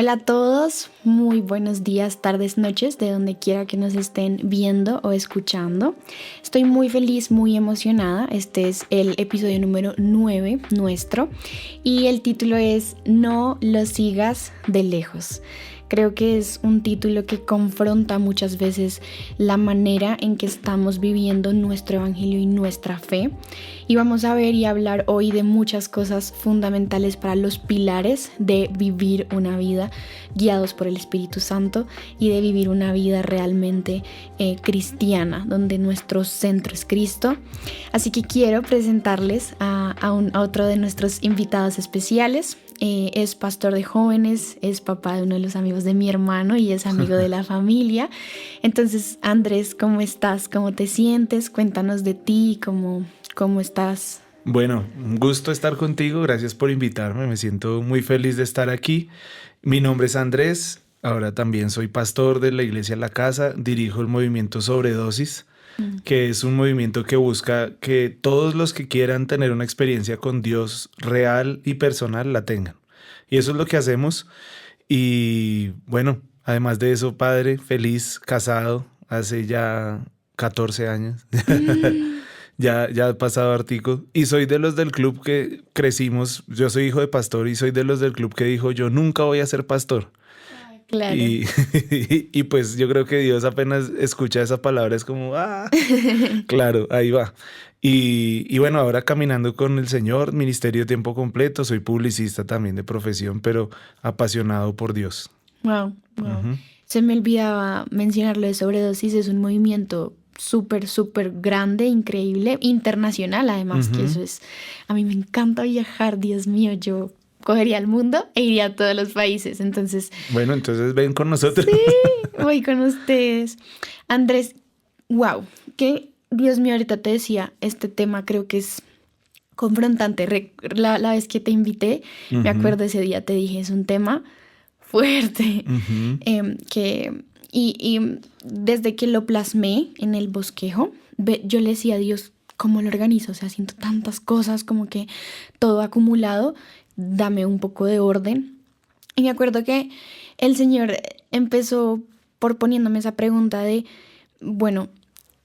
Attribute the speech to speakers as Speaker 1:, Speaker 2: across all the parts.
Speaker 1: Hola a todos, muy buenos días, tardes, noches, de donde quiera que nos estén viendo o escuchando. Estoy muy feliz, muy emocionada. Este es el episodio número 9 nuestro y el título es No lo sigas de lejos. Creo que es un título que confronta muchas veces la manera en que estamos viviendo nuestro evangelio y nuestra fe. Y vamos a ver y hablar hoy de muchas cosas fundamentales para los pilares de vivir una vida guiados por el Espíritu Santo y de vivir una vida realmente cristiana, donde nuestro centro es Cristo. Así que quiero presentarles a otro de nuestros invitados especiales. Es pastor de jóvenes, es papá de uno de los amigos de mi hermano y es amigo de la familia. Entonces, Andrés, ¿cómo estás? ¿Cómo te sientes? Cuéntanos de ti, ¿cómo estás?
Speaker 2: Bueno, un gusto estar contigo, gracias por invitarme, me siento muy feliz de estar aquí. Mi nombre es Andrés, ahora también soy pastor de la Iglesia La Casa, dirijo el movimiento Sobredosis, que es un movimiento que busca que todos los que quieran tener una experiencia con Dios real y personal la tengan. Y eso es lo que hacemos. Y bueno, además de eso, padre, feliz, casado, hace ya 14 años. Ya ha pasado hartico. Y soy de los del club que crecimos. Yo soy hijo de pastor y soy de los del club que dijo, yo nunca voy a ser pastor.
Speaker 1: Claro.
Speaker 2: Y, y pues yo creo que Dios apenas escucha esa palabra es como, claro, ahí va. Y bueno, ahora caminando con el Señor, ministerio de tiempo completo, soy publicista también de profesión, pero apasionado por Dios.
Speaker 1: Wow.
Speaker 2: Ujú.
Speaker 1: Se me olvidaba mencionarlo de Sobredosis, es un movimiento súper grande, increíble, internacional además, que
Speaker 2: Ujú.
Speaker 1: eso es, a mí me encanta viajar, Dios mío, yo cogería el mundo e iría a todos los países, entonces,
Speaker 2: Bueno, entonces ven con nosotros.
Speaker 1: sí, voy con ustedes. Andrés, wow, que Dios mío, ahorita te decía, este tema creo que es confrontante. La vez que te invité, me
Speaker 2: Ujú,
Speaker 1: acuerdo ese día te dije, es un tema fuerte.
Speaker 2: ujú.
Speaker 1: Que, y desde que lo plasmé en el bosquejo, yo le decía a Dios, ¿cómo lo organizo? O sea, siento tantas cosas, como que todo acumulado, dame un poco de orden. Y me acuerdo que el Señor empezó por poniéndome esa pregunta de, bueno,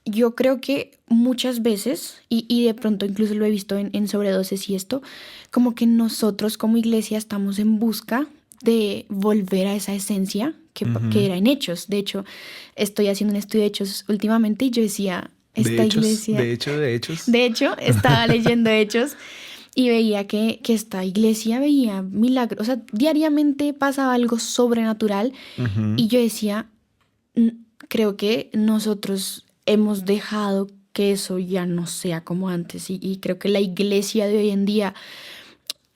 Speaker 1: yo creo que muchas veces, y de pronto incluso lo he visto en sobredosis y esto, como que nosotros como iglesia estamos en busca de volver a esa esencia que
Speaker 2: Ujú.
Speaker 1: era en Hechos. De hecho, estoy haciendo un estudio de Hechos últimamente y yo decía,
Speaker 2: De
Speaker 1: esta
Speaker 2: hechos,
Speaker 1: iglesia,
Speaker 2: de hecho, de hechos.
Speaker 1: de hecho, estaba leyendo Hechos y veía que esta iglesia veía milagros, o sea, diariamente pasaba algo sobrenatural
Speaker 2: Ujú.
Speaker 1: y yo decía, creo que nosotros hemos dejado que eso ya no sea como antes y creo que la iglesia de hoy en día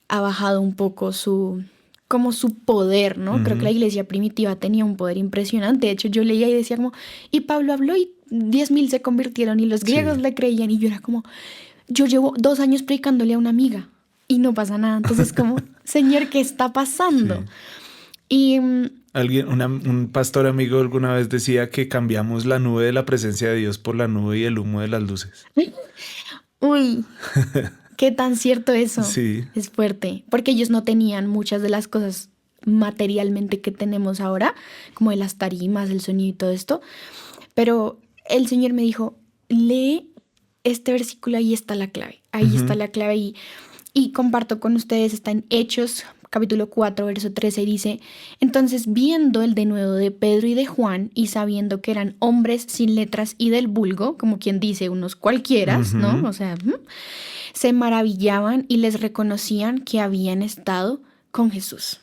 Speaker 1: ha bajado un poco como su poder, ¿no? Creo que la
Speaker 2: Ujú.
Speaker 1: iglesia primitiva tenía un poder impresionante. De hecho, yo leía y decía como, y Pablo habló y 10.000 se convirtieron y los griegos
Speaker 2: Sí.
Speaker 1: le creían y yo era como, yo llevo 2 años predicándole a una amiga y no pasa nada. Entonces, como, Señor, ¿qué está pasando?
Speaker 2: Sí.
Speaker 1: Y
Speaker 2: Un pastor amigo alguna vez decía que cambiamos la nube de la presencia de Dios por la nube y el humo de las luces.
Speaker 1: uy, qué tan cierto eso.
Speaker 2: Sí.
Speaker 1: Es fuerte, porque ellos no tenían muchas de las cosas materialmente que tenemos ahora, como de las tarimas, el sonido y todo esto. Pero el Señor me dijo, lee este versículo, ahí está
Speaker 2: Ujú,
Speaker 1: la clave y comparto con ustedes, está en Hechos capítulo 4 verso 13 y dice, entonces viendo el denuedo de Pedro y de Juan y sabiendo que eran hombres sin letras y del vulgo, como quien dice unos cualquieras, ¿no?
Speaker 2: ujú.
Speaker 1: O sea, se maravillaban y les reconocían que habían estado con Jesús.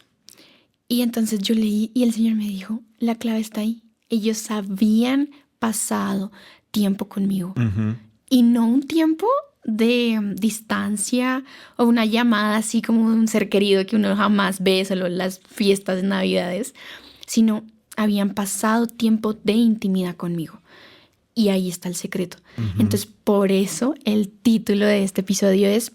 Speaker 1: Y entonces yo leí y el Señor me dijo, la clave está ahí. Ellos habían pasado tiempo conmigo
Speaker 2: Ujú.
Speaker 1: y no un tiempo de distancia o una llamada así como un ser querido que uno jamás ve, solo en las fiestas de Navidades, sino habían pasado tiempo de intimidad conmigo. Y ahí está el secreto.
Speaker 2: Ujú.
Speaker 1: Entonces, por eso el título de este episodio es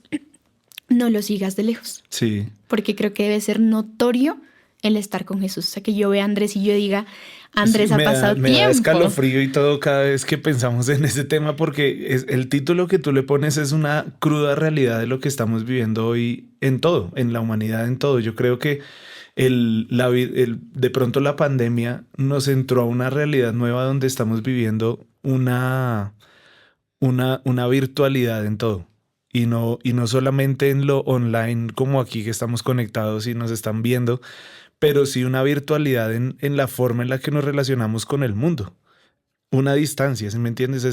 Speaker 1: No lo sigas de lejos,
Speaker 2: Sí.
Speaker 1: porque creo que debe ser notorio el estar con Jesús. O sea, que yo vea a Andrés y yo diga, Andrés ha pasado
Speaker 2: Me da
Speaker 1: tiempo.
Speaker 2: escalofrío y todo cada vez que pensamos en ese tema, porque el título que tú le pones es una cruda realidad de lo que estamos viviendo hoy en todo, en la humanidad, en todo. Yo creo que de pronto la pandemia nos entró a una realidad nueva donde estamos viviendo una virtualidad en todo. Y no solamente en lo online como aquí que estamos conectados y nos están viendo, pero sí una virtualidad en la forma en la que nos relacionamos con el mundo. Una distancia, ¿sí me entiendes?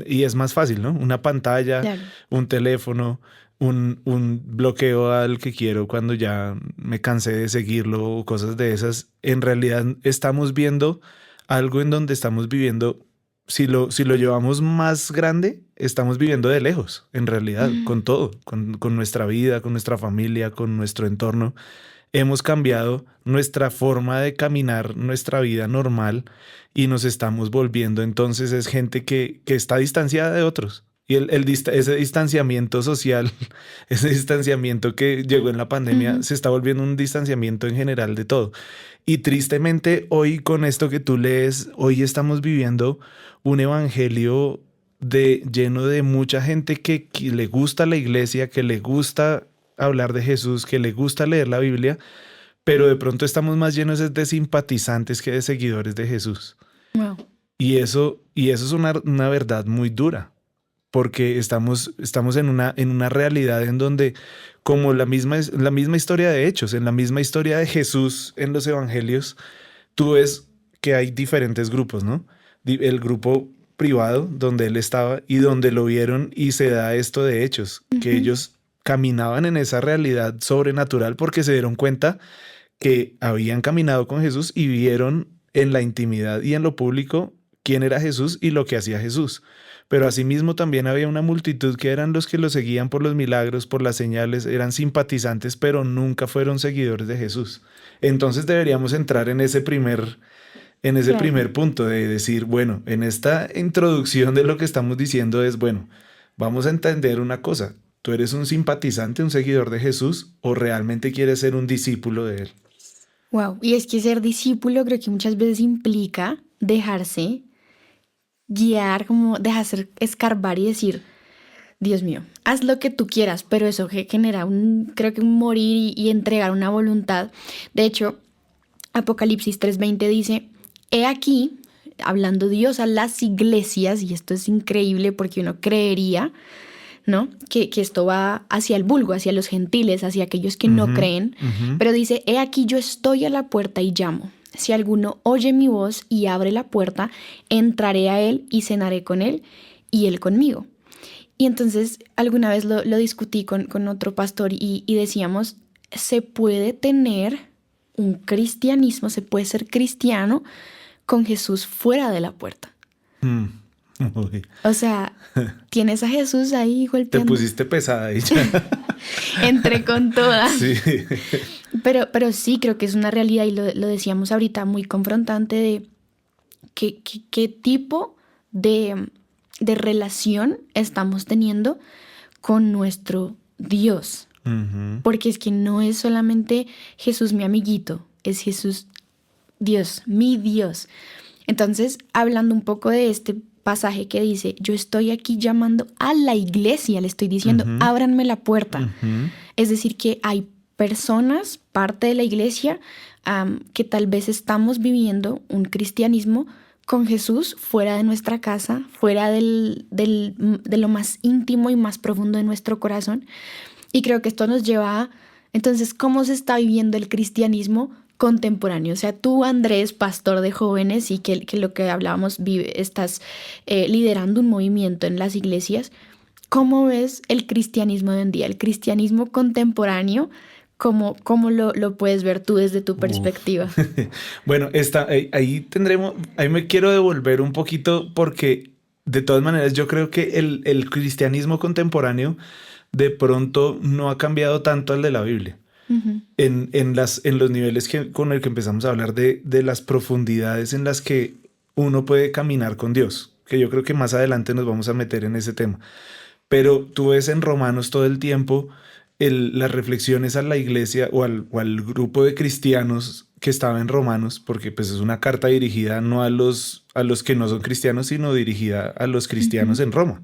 Speaker 2: Y es más fácil, ¿no? Una pantalla,
Speaker 1: Claro.
Speaker 2: un teléfono, un bloqueo al que quiero cuando ya me cansé de seguirlo o cosas de esas. En realidad estamos viendo algo en donde estamos viviendo, si lo llevamos más grande, estamos viviendo de lejos, en realidad, con todo, con nuestra vida, con nuestra familia, con nuestro entorno. Hemos cambiado nuestra forma de caminar, nuestra vida normal y nos estamos volviendo. Entonces es gente que está distanciada de otros. Y ese distanciamiento social, ese distanciamiento que llegó en la pandemia,
Speaker 1: Ujú.
Speaker 2: se está volviendo un distanciamiento en general de todo. Y tristemente hoy con esto que tú lees, hoy estamos viviendo un evangelio lleno de mucha gente que le gusta la iglesia, que le gusta hablar de Jesús, que le gusta leer la Biblia, pero de pronto estamos más llenos de simpatizantes que de seguidores de Jesús.
Speaker 1: Wow.
Speaker 2: Y eso es una verdad muy dura, porque estamos en una realidad en donde, como la misma historia de Hechos, en la misma historia de Jesús en los evangelios, tú ves que hay diferentes grupos, ¿no? El grupo privado donde él estaba y donde lo vieron y se da esto de Hechos, que
Speaker 1: Ujú.
Speaker 2: ellos caminaban en esa realidad sobrenatural porque se dieron cuenta que habían caminado con Jesús y vieron en la intimidad y en lo público quién era Jesús y lo que hacía Jesús. Pero asimismo también había una multitud que eran los que lo seguían por los milagros, por las señales, eran simpatizantes, pero nunca fueron seguidores de Jesús. Entonces deberíamos entrar en ese
Speaker 1: Claro.
Speaker 2: primer punto de decir, bueno, en esta introducción de lo que estamos diciendo es, bueno, vamos a entender una cosa. ¿Tú eres un simpatizante, un seguidor de Jesús o realmente quieres ser un discípulo de él?
Speaker 1: Wow. Y es que ser discípulo creo que muchas veces implica dejarse guiar, como dejarse escarbar y decir, Dios mío, haz lo que tú quieras, pero eso genera creo que un morir y entregar una voluntad. De hecho, Apocalipsis 3:20 dice, he aquí, hablando Dios a las iglesias, y esto es increíble porque uno creería, ¿no? Que esto va hacia el vulgo, hacia los gentiles, hacia aquellos que no
Speaker 2: Ujú,
Speaker 1: creen,
Speaker 2: ujú.
Speaker 1: pero dice, he aquí yo estoy a la puerta y llamo. Si alguno oye mi voz y abre la puerta, entraré a él y cenaré con él y él conmigo. Y entonces alguna vez lo discutí con otro pastor y decíamos, se puede tener un cristianismo, se puede ser cristiano con Jesús fuera de la puerta.
Speaker 2: Mm. Uy,
Speaker 1: O sea, tienes a Jesús ahí
Speaker 2: te
Speaker 1: golpeando.
Speaker 2: pusiste pesada ahí ya.
Speaker 1: Entré con toda.
Speaker 2: Sí.
Speaker 1: Pero sí, creo que es una realidad y lo decíamos ahorita muy confrontante de qué tipo de relación estamos teniendo con nuestro Dios.
Speaker 2: Ujú.
Speaker 1: Porque es que no es solamente Jesús mi amiguito, es Jesús Dios, mi Dios. Entonces, hablando un poco de este pasaje que dice, yo estoy aquí llamando a la iglesia, le estoy diciendo,
Speaker 2: Ujú.
Speaker 1: ábranme la puerta.
Speaker 2: Ujú.
Speaker 1: Es decir, que hay personas, parte de la iglesia, que tal vez estamos viviendo un cristianismo con Jesús fuera de nuestra casa, fuera de lo más íntimo y más profundo de nuestro corazón. Y creo que esto nos lleva a, entonces, ¿cómo se está viviendo el cristianismo contemporáneo? O sea, tú, Andrés, pastor de jóvenes y que lo que hablábamos, estás liderando un movimiento en las iglesias. ¿Cómo ves el cristianismo de hoy en día? El cristianismo contemporáneo, ¿cómo lo puedes ver tú desde tu
Speaker 2: Uf.
Speaker 1: perspectiva?
Speaker 2: Bueno, ahí me quiero devolver un poquito porque de todas maneras yo creo que el cristianismo contemporáneo de pronto no ha cambiado tanto al de la Biblia.
Speaker 1: Ujú.
Speaker 2: En los niveles con el que empezamos a hablar de las profundidades en las que uno puede caminar con Dios, que yo creo que más adelante nos vamos a meter en ese tema. Pero tú ves en Romanos todo el tiempo las reflexiones a la iglesia o al grupo de cristianos que estaba en Romanos, porque pues es una carta dirigida no a los que no son cristianos, sino dirigida a los cristianos
Speaker 1: Ujú.
Speaker 2: en Roma,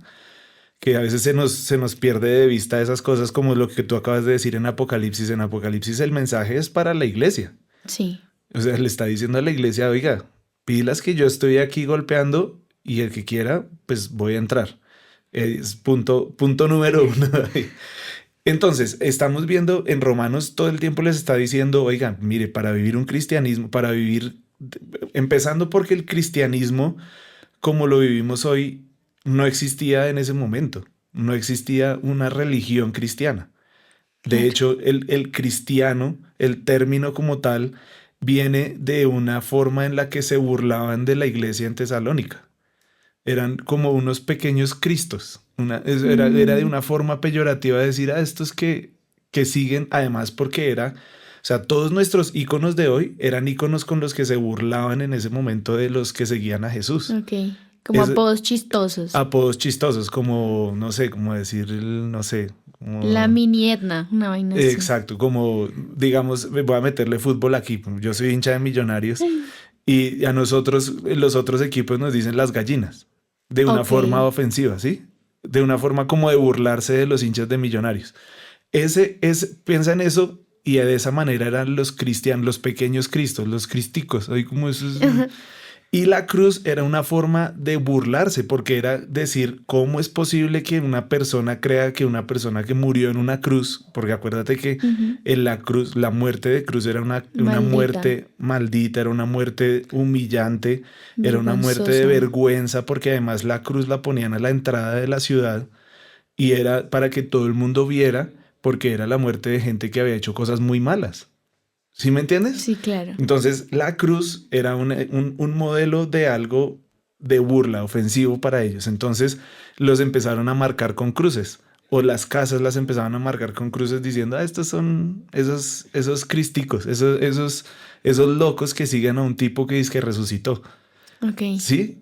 Speaker 2: que a veces se nos pierde de vista esas cosas como lo que tú acabas de decir en Apocalipsis. En Apocalipsis el mensaje es para la iglesia.
Speaker 1: Sí,
Speaker 2: O sea, le está diciendo a la iglesia, oiga, pilas que yo estoy aquí golpeando y el que quiera, pues voy a entrar. Es punto número uno. Entonces, estamos viendo en Romanos todo el tiempo les está diciendo, oiga, mire, para vivir un cristianismo, para vivir, empezando porque el cristianismo, como lo vivimos hoy, no existía en ese momento. No existía una religión cristiana. De
Speaker 1: claro.
Speaker 2: hecho, el cristiano, el término como tal, viene de una forma en la que se burlaban de la iglesia en Tesalónica. Eran como unos pequeños cristos. Era de
Speaker 1: Mm,
Speaker 2: una forma peyorativa de decir a estos que siguen, además porque o sea, todos nuestros íconos de hoy eran íconos con los que se burlaban en ese momento de los que seguían a Jesús.
Speaker 1: ok, como
Speaker 2: Es
Speaker 1: apodos chistosos.
Speaker 2: apodos chistosos, como, no sé, como decir, no sé,
Speaker 1: La
Speaker 2: como...
Speaker 1: mini Etna, una vaina así.
Speaker 2: Exacto, como digamos, voy a meterle fútbol aquí. Yo soy hincha de Millonarios y a nosotros, los otros equipos nos dicen las gallinas, de una
Speaker 1: Ok,
Speaker 2: forma ofensiva, ¿sí? De una forma como de burlarse de los hinchas de Millonarios. Piensa en eso y de esa manera eran los cristianos, los pequeños cristos, los cristicos. Ahí como eso es y la cruz era una forma de burlarse, porque era decir, ¿cómo es posible que una persona crea que una persona que murió en una cruz, porque acuérdate que
Speaker 1: ujú,
Speaker 2: en la cruz, la muerte de cruz era una
Speaker 1: maldita,
Speaker 2: muerte maldita, era una muerte humillante, era una muerte de
Speaker 1: vergonzosa.
Speaker 2: vergüenza, porque además la cruz la ponían a la entrada de la ciudad y era para que todo el mundo viera, porque era la muerte de gente que había hecho cosas muy malas. ¿Sí me entiendes?
Speaker 1: Sí, claro.
Speaker 2: Entonces, la cruz era un modelo de algo de burla, ofensivo para ellos. Entonces, los empezaron a marcar con cruces. O las casas las empezaban a marcar con cruces diciendo, estos son esos cristicos, esos locos que siguen a un tipo que dice que resucitó.
Speaker 1: Ok.
Speaker 2: ¿Sí?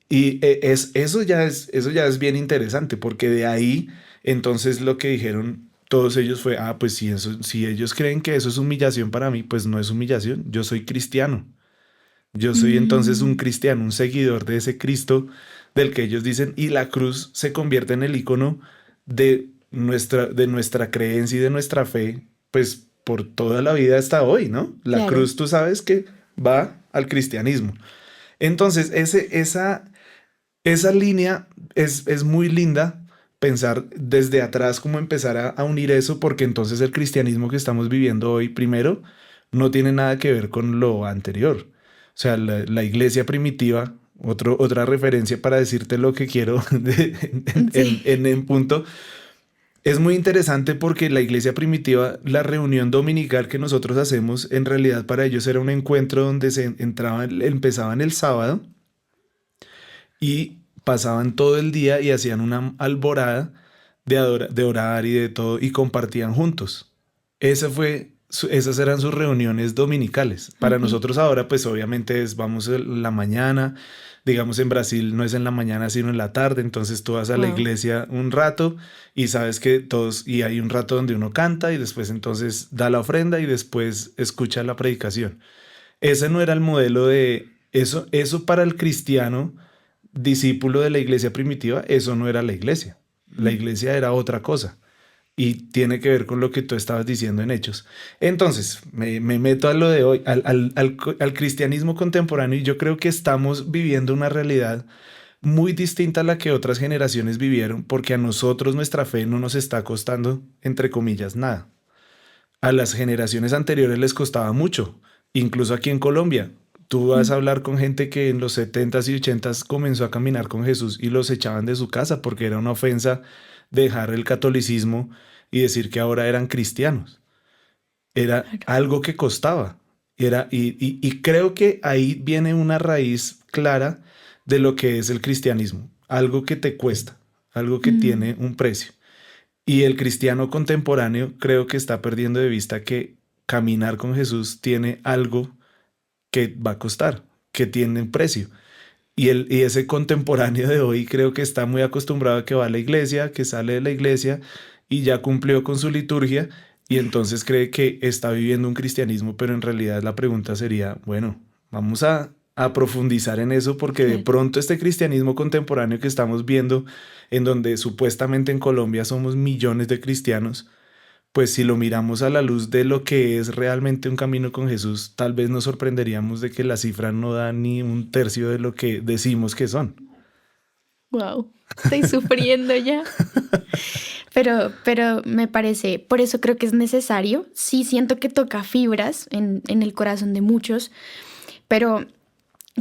Speaker 2: Y eso ya es bien interesante, porque de ahí, entonces lo que dijeron todos ellos fue, pues si ellos creen que eso es humillación para mí, pues no es humillación, yo soy cristiano. Yo soy entonces un
Speaker 1: Mm,
Speaker 2: cristiano, un seguidor de ese Cristo del que ellos dicen, y la cruz se convierte en el icono de nuestra creencia y de nuestra fe, pues por toda la vida hasta hoy, ¿no? La
Speaker 1: claro.
Speaker 2: cruz, tú sabes que va al cristianismo. Entonces, esa línea es muy linda pensar desde atrás cómo empezar a unir eso, porque entonces el cristianismo que estamos viviendo hoy, primero, no tiene nada que ver con lo anterior. O sea, la iglesia primitiva, otra referencia para decirte lo que quiero
Speaker 1: Sí.
Speaker 2: en punto, es muy interesante porque la iglesia primitiva, la reunión dominical que nosotros hacemos, en realidad para ellos era un encuentro donde empezaban el sábado y pasaban todo el día y hacían una alborada de orar y de todo y compartían juntos. Esas eran sus reuniones dominicales. Para
Speaker 1: Ok.
Speaker 2: nosotros ahora, pues obviamente vamos en la mañana, digamos en Brasil no es en la mañana sino en la tarde, entonces tú vas a la
Speaker 1: Wow.
Speaker 2: iglesia un rato y sabes que y hay un rato donde uno canta y después entonces da la ofrenda y después escucha la predicación. Ese no era el modelo de eso para el cristiano discípulo de la iglesia primitiva, eso no era la iglesia. La iglesia era otra cosa y tiene que ver con lo que tú estabas diciendo en Hechos. Entonces, me meto a lo de hoy, al cristianismo contemporáneo y yo creo que estamos viviendo una realidad muy distinta a la que otras generaciones vivieron, porque a nosotros nuestra fe no nos está costando, entre comillas, nada. A las generaciones anteriores les costaba mucho, incluso aquí en Colombia. Tú vas a hablar con gente que en los 70s y 80s comenzó a caminar con Jesús y los echaban de su casa porque era una ofensa dejar el catolicismo y decir que ahora eran cristianos. Era
Speaker 1: Claro.
Speaker 2: algo que costaba. Y creo que ahí viene una raíz clara de lo que es el cristianismo. Algo que te cuesta, algo que
Speaker 1: Mm,
Speaker 2: tiene un precio. Y el cristiano contemporáneo creo que está perdiendo de vista que caminar con Jesús tiene algo que va a costar, que tiene un precio. Y ese contemporáneo de hoy creo que está muy acostumbrado a que va a la iglesia, que sale de la iglesia y ya cumplió con su liturgia y entonces cree que está viviendo un cristianismo, pero en realidad la pregunta sería, bueno, vamos a profundizar en eso porque de
Speaker 1: Claro.
Speaker 2: pronto este cristianismo contemporáneo que estamos viendo, en donde supuestamente en Colombia somos millones de cristianos, pues si lo miramos a la luz de lo que es realmente un camino con Jesús, tal vez nos sorprenderíamos de que la cifra no da ni un tercio de lo que decimos que son.
Speaker 1: Wow, estoy sufriendo ya. Pero me parece, por eso creo que es necesario. Sí siento que toca fibras en el corazón de muchos, pero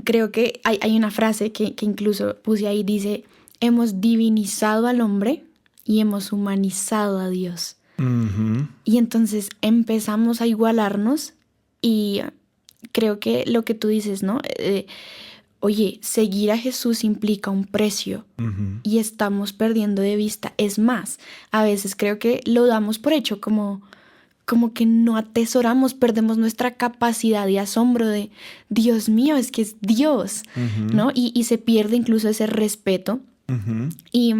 Speaker 1: creo que hay una frase que incluso puse ahí, dice, hemos divinizado al hombre y hemos humanizado a Dios.
Speaker 2: Ujú,
Speaker 1: Y entonces empezamos a igualarnos y creo que lo que tú dices, ¿no? Oye, seguir a Jesús implica un precio
Speaker 2: ujú,
Speaker 1: y estamos perdiendo de vista. Es más, a veces creo que lo damos por hecho como que no atesoramos, perdemos nuestra capacidad de asombro de Dios mío, es que es Dios,
Speaker 2: ujú,
Speaker 1: ¿no? Y se pierde incluso ese respeto.
Speaker 2: ujú,
Speaker 1: Y,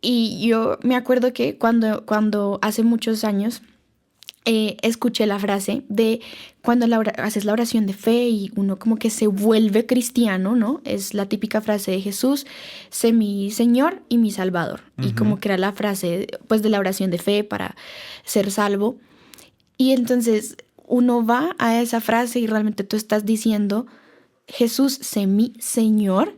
Speaker 1: y yo me acuerdo que cuando hace muchos años escuché la frase de cuando haces la oración de fe y uno como que se vuelve cristiano, ¿no? Es la típica frase de Jesús, sé mi Señor y mi Salvador. Y
Speaker 2: ujú.
Speaker 1: como que era la frase pues de la oración de fe para ser salvo. Y entonces uno va a esa frase y realmente tú estás diciendo, Jesús, sé mi Señor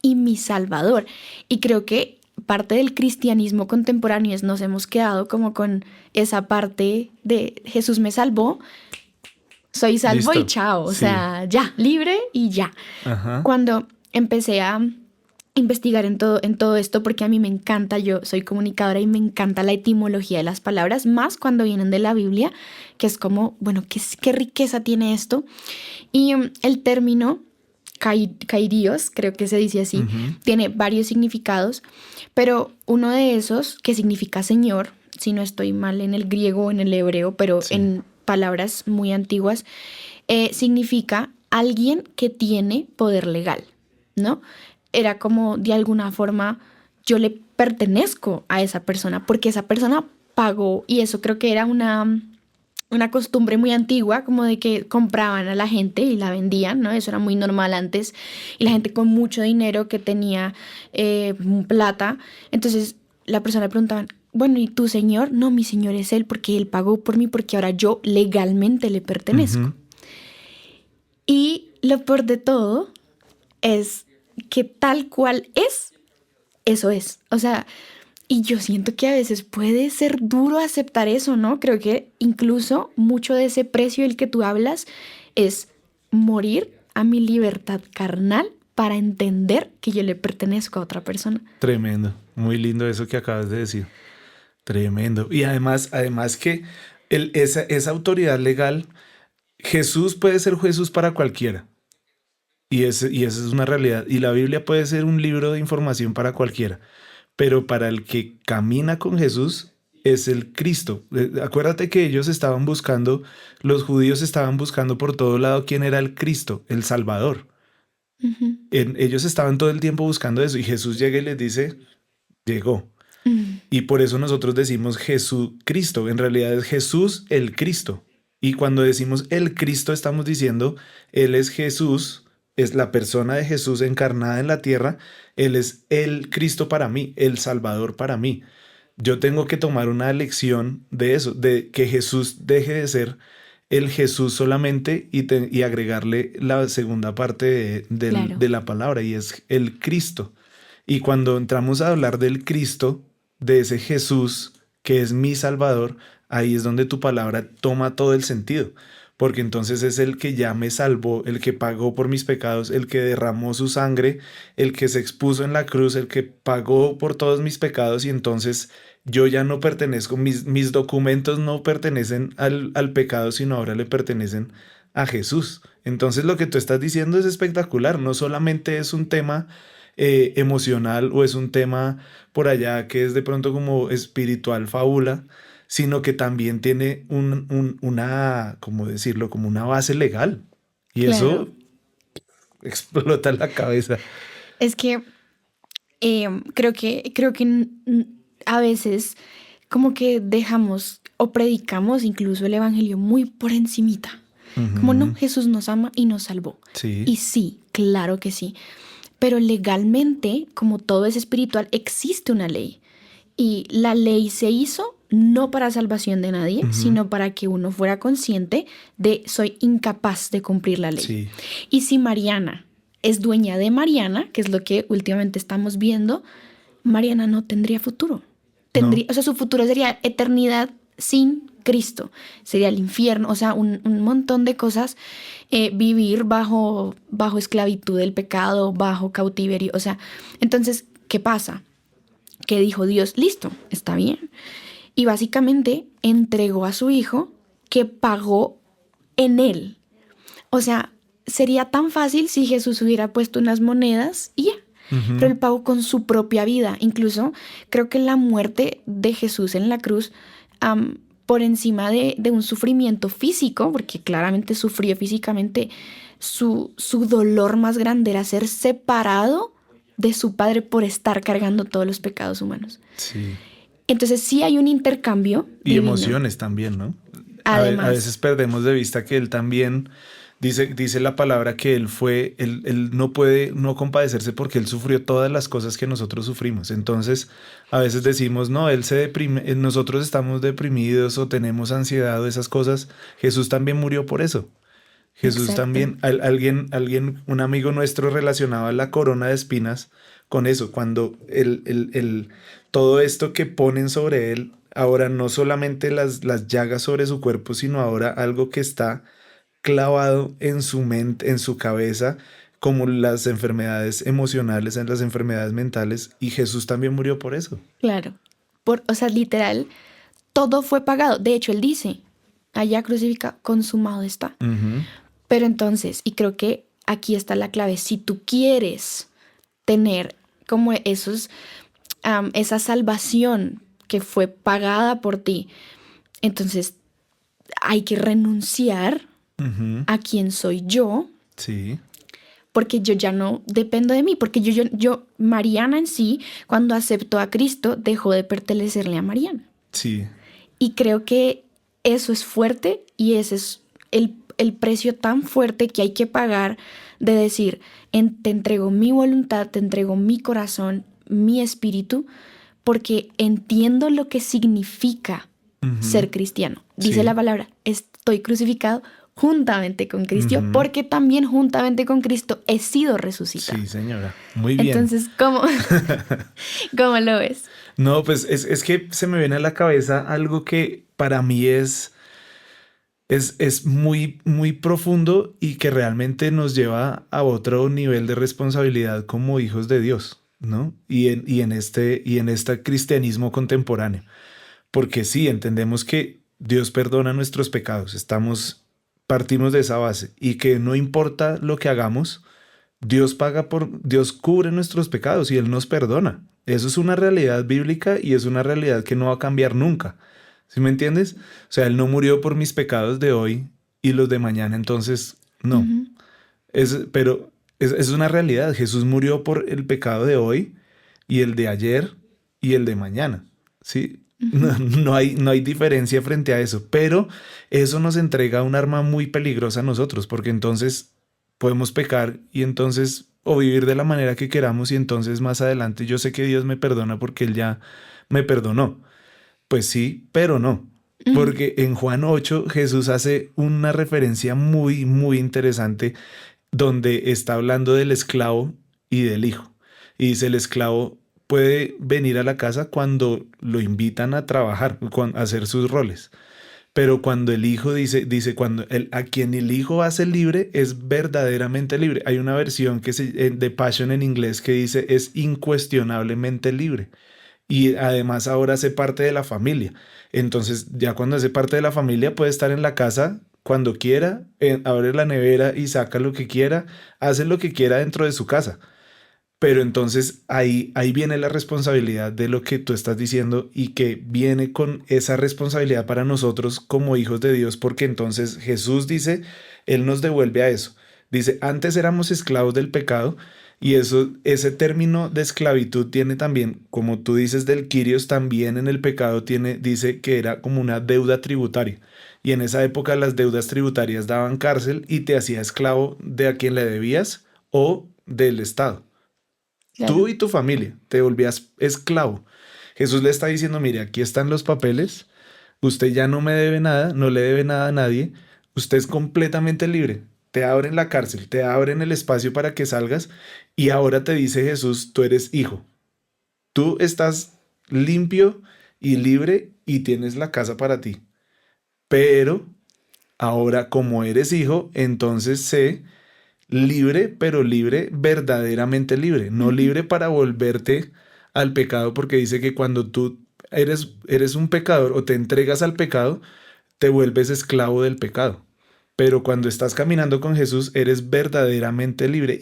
Speaker 1: y mi Salvador. Y creo que parte del cristianismo contemporáneo es nos hemos quedado como con esa parte de Jesús me salvó, soy salvo y
Speaker 2: Listo.
Speaker 1: chao, o
Speaker 2: Sí.
Speaker 1: sea, ya, libre y ya.
Speaker 2: Ajá.
Speaker 1: Cuando empecé a investigar en todo esto, porque a mí me encanta, yo soy comunicadora y me encanta la etimología de las palabras, más cuando vienen de la Biblia, que es como, bueno, qué riqueza tiene esto. Y el término kairos, creo que se dice así,
Speaker 2: Ujú,
Speaker 1: tiene varios significados, pero uno de esos, que significa Señor, si no estoy mal en el griego o en el hebreo, pero
Speaker 2: sí.
Speaker 1: en palabras muy antiguas, significa alguien que tiene poder legal, ¿no? Era como de alguna forma yo le pertenezco a esa persona porque esa persona pagó y eso creo que era una costumbre muy antigua, como de que compraban a la gente y la vendían, ¿no? Eso era muy normal antes. Y la gente con mucho dinero que tenía plata. Entonces la persona le preguntaban, bueno, ¿y tu señor? No, mi señor es él porque él pagó por mí porque ahora yo legalmente le pertenezco.
Speaker 2: Ujú.
Speaker 1: Y lo peor de todo es que tal cual es, eso es. O sea, y yo siento que a veces puede ser duro aceptar eso, ¿no? Creo que incluso mucho de ese precio del que tú hablas es morir a mi libertad carnal para entender que yo le pertenezco a otra persona.
Speaker 2: Tremendo. Muy lindo eso que acabas de decir. Tremendo. Y además que esa autoridad legal, Jesús puede ser Jesús para cualquiera. Y esa es una realidad. Y la Biblia puede ser un libro de información para cualquiera. Pero para el que camina con Jesús es el Cristo. Acuérdate que ellos estaban buscando, los judíos estaban buscando por todo lado quién era el Cristo, el Salvador.
Speaker 1: Ujú.
Speaker 2: Ellos estaban todo el tiempo buscando eso y Jesús llega y les dice, llegó.
Speaker 1: Mm.
Speaker 2: Y por eso nosotros decimos Jesucristo. En realidad es Jesús el Cristo. Y cuando decimos el Cristo estamos diciendo, Él es Jesús, es la persona de Jesús encarnada en la tierra. Él es el Cristo para mí, el Salvador para mí. Yo tengo que tomar una lección de eso, de que Jesús deje de ser el Jesús solamente y agregarle la segunda parte
Speaker 1: Claro.
Speaker 2: de la palabra y es el Cristo. Y cuando entramos a hablar del Cristo, de ese Jesús que es mi Salvador, ahí es donde tu palabra toma todo el sentido. Porque entonces es el que ya me salvó, el que pagó por mis pecados, el que derramó su sangre, el que se expuso en la cruz, el que pagó por todos mis pecados y entonces yo ya no pertenezco, mis documentos no pertenecen al pecado, sino ahora le pertenecen a Jesús. Entonces lo que tú estás diciendo es espectacular, no solamente es un tema emocional o es un tema por allá que es de pronto como espiritual fábula, sino que también tiene una, ¿cómo decirlo? Como una base legal. Y
Speaker 1: Claro.
Speaker 2: eso explota la cabeza.
Speaker 1: Es que creo que a veces como que dejamos o predicamos incluso el evangelio muy por encimita. Como no, Jesús nos ama y nos salvó.
Speaker 2: Sí.
Speaker 1: Y sí, claro que sí. Pero legalmente, como todo es espiritual, existe una ley. Y la ley se hizo no para salvación de nadie, sino para que uno fuera consciente de soy incapaz de cumplir la ley.
Speaker 2: Sí.
Speaker 1: Y si Mariana es dueña de Mariana, que es lo que últimamente estamos viendo, Mariana no tendría futuro. O sea, su futuro sería eternidad sin Cristo. Sería el infierno, o sea, un montón de cosas. Vivir bajo esclavitud del pecado, bajo cautiverio. O sea, entonces, ¿qué pasa? Que dijo Dios, listo, está bien. Y básicamente entregó a su hijo que pagó en él. O sea, sería tan fácil si Jesús hubiera puesto unas monedas y ya. Pero él pagó con su propia vida. Incluso creo que la muerte de Jesús en la cruz, por encima de un sufrimiento físico, porque claramente sufrió físicamente, su dolor más grande era ser separado de su padre por estar cargando todos los pecados humanos.
Speaker 2: Sí.
Speaker 1: Entonces sí hay un intercambio
Speaker 2: Y
Speaker 1: divino.
Speaker 2: emociones también, ¿no?
Speaker 1: Además.
Speaker 2: A veces perdemos de vista que él también dice la palabra que él no puede no compadecerse porque él sufrió todas las cosas que nosotros sufrimos. Entonces, a veces decimos, no, él se deprime, nosotros estamos deprimidos o tenemos ansiedad o esas cosas. Jesús también murió por eso. Jesús
Speaker 1: Exacto.
Speaker 2: también, un amigo nuestro relacionaba la corona de espinas con eso, cuando todo esto que ponen sobre él, ahora no solamente las llagas sobre su cuerpo, sino ahora algo que está clavado en su mente, en su cabeza, como las enfermedades emocionales, en las enfermedades mentales, y Jesús también murió por eso.
Speaker 1: Claro. O sea, literal, todo fue pagado. De hecho, él dice, allá crucificado, consumado está. Pero entonces, y creo que aquí está la clave, si tú quieres tener como esa salvación que fue pagada por ti, entonces hay que renunciar a quién soy yo.
Speaker 2: Sí.
Speaker 1: Porque yo ya no dependo de mí, porque yo, Mariana en sí, cuando aceptó a Cristo, dejó de pertenecerle a Mariana.
Speaker 2: Sí.
Speaker 1: Y creo que eso es fuerte y ese es el precio tan fuerte que hay que pagar de decir, te entrego mi voluntad, te entrego mi corazón, mi espíritu, porque entiendo lo que significa ser cristiano. Dice
Speaker 2: Sí.
Speaker 1: la palabra, estoy crucificado juntamente con Cristo, porque también juntamente con Cristo he sido resucitado.
Speaker 2: Sí, señora. Muy bien.
Speaker 1: Entonces, ¿cómo lo ves?
Speaker 2: No, pues es que se me viene a la cabeza algo que para mí es muy, muy profundo y que realmente nos lleva a otro nivel de responsabilidad como hijos de Dios, ¿no? Y en este cristianismo contemporáneo. Porque sí, entendemos que Dios perdona nuestros pecados, partimos de esa base y que no importa lo que hagamos, Dios cubre nuestros pecados y Él nos perdona. Eso es una realidad bíblica y es una realidad que no va a cambiar nunca. ¿Sí me entiendes? O sea, Él no murió por mis pecados de hoy y los de mañana, entonces no. Pero es una realidad. Jesús murió por el pecado de hoy y el de ayer y el de mañana. ¿Sí? No hay diferencia frente a eso, pero eso nos entrega un arma muy peligrosa a nosotros, porque entonces podemos pecar y entonces o vivir de la manera que queramos y entonces más adelante yo sé que Dios me perdona porque Él ya me perdonó. Pues sí, pero no, porque en Juan 8 Jesús hace una referencia muy, muy interesante donde está hablando del esclavo y del hijo. Y dice, el esclavo puede venir a la casa cuando lo invitan a trabajar, a hacer sus roles. Pero cuando el hijo a quien el hijo hace libre es verdaderamente libre. Hay una versión de Passion en inglés que dice es incuestionablemente libre. Y además ahora hace parte de la familia. Entonces ya cuando hace parte de la familia puede estar en la casa cuando quiera, abre la nevera y saca lo que quiera, hace lo que quiera dentro de su casa. Pero entonces ahí viene la responsabilidad de lo que tú estás diciendo y que viene con esa responsabilidad para nosotros como hijos de Dios, porque entonces Jesús dice, Él nos devuelve a eso. Dice, antes éramos esclavos del pecado Y ese término de esclavitud tiene también, como tú dices del Kyrios, también en el pecado dice que era como una deuda tributaria. Y en esa época las deudas tributarias daban cárcel y te hacía esclavo de a quien le debías o del Estado. Tú
Speaker 1: Claro.
Speaker 2: y tu familia te volvías esclavo. Jesús le está diciendo, mire, aquí están los papeles, usted ya no me debe nada, no le debe nada a nadie, usted es completamente libre. Te abren la cárcel, te abren el espacio para que salgas y ahora te dice Jesús, tú eres hijo. Tú estás limpio y libre y tienes la casa para ti. Pero ahora como eres hijo, entonces sé libre, pero libre, verdaderamente libre, no
Speaker 1: Ujú.
Speaker 2: libre para volverte al pecado, porque dice que cuando tú eres un pecador o te entregas al pecado, te vuelves esclavo del pecado. Pero cuando estás caminando con Jesús, eres verdaderamente libre,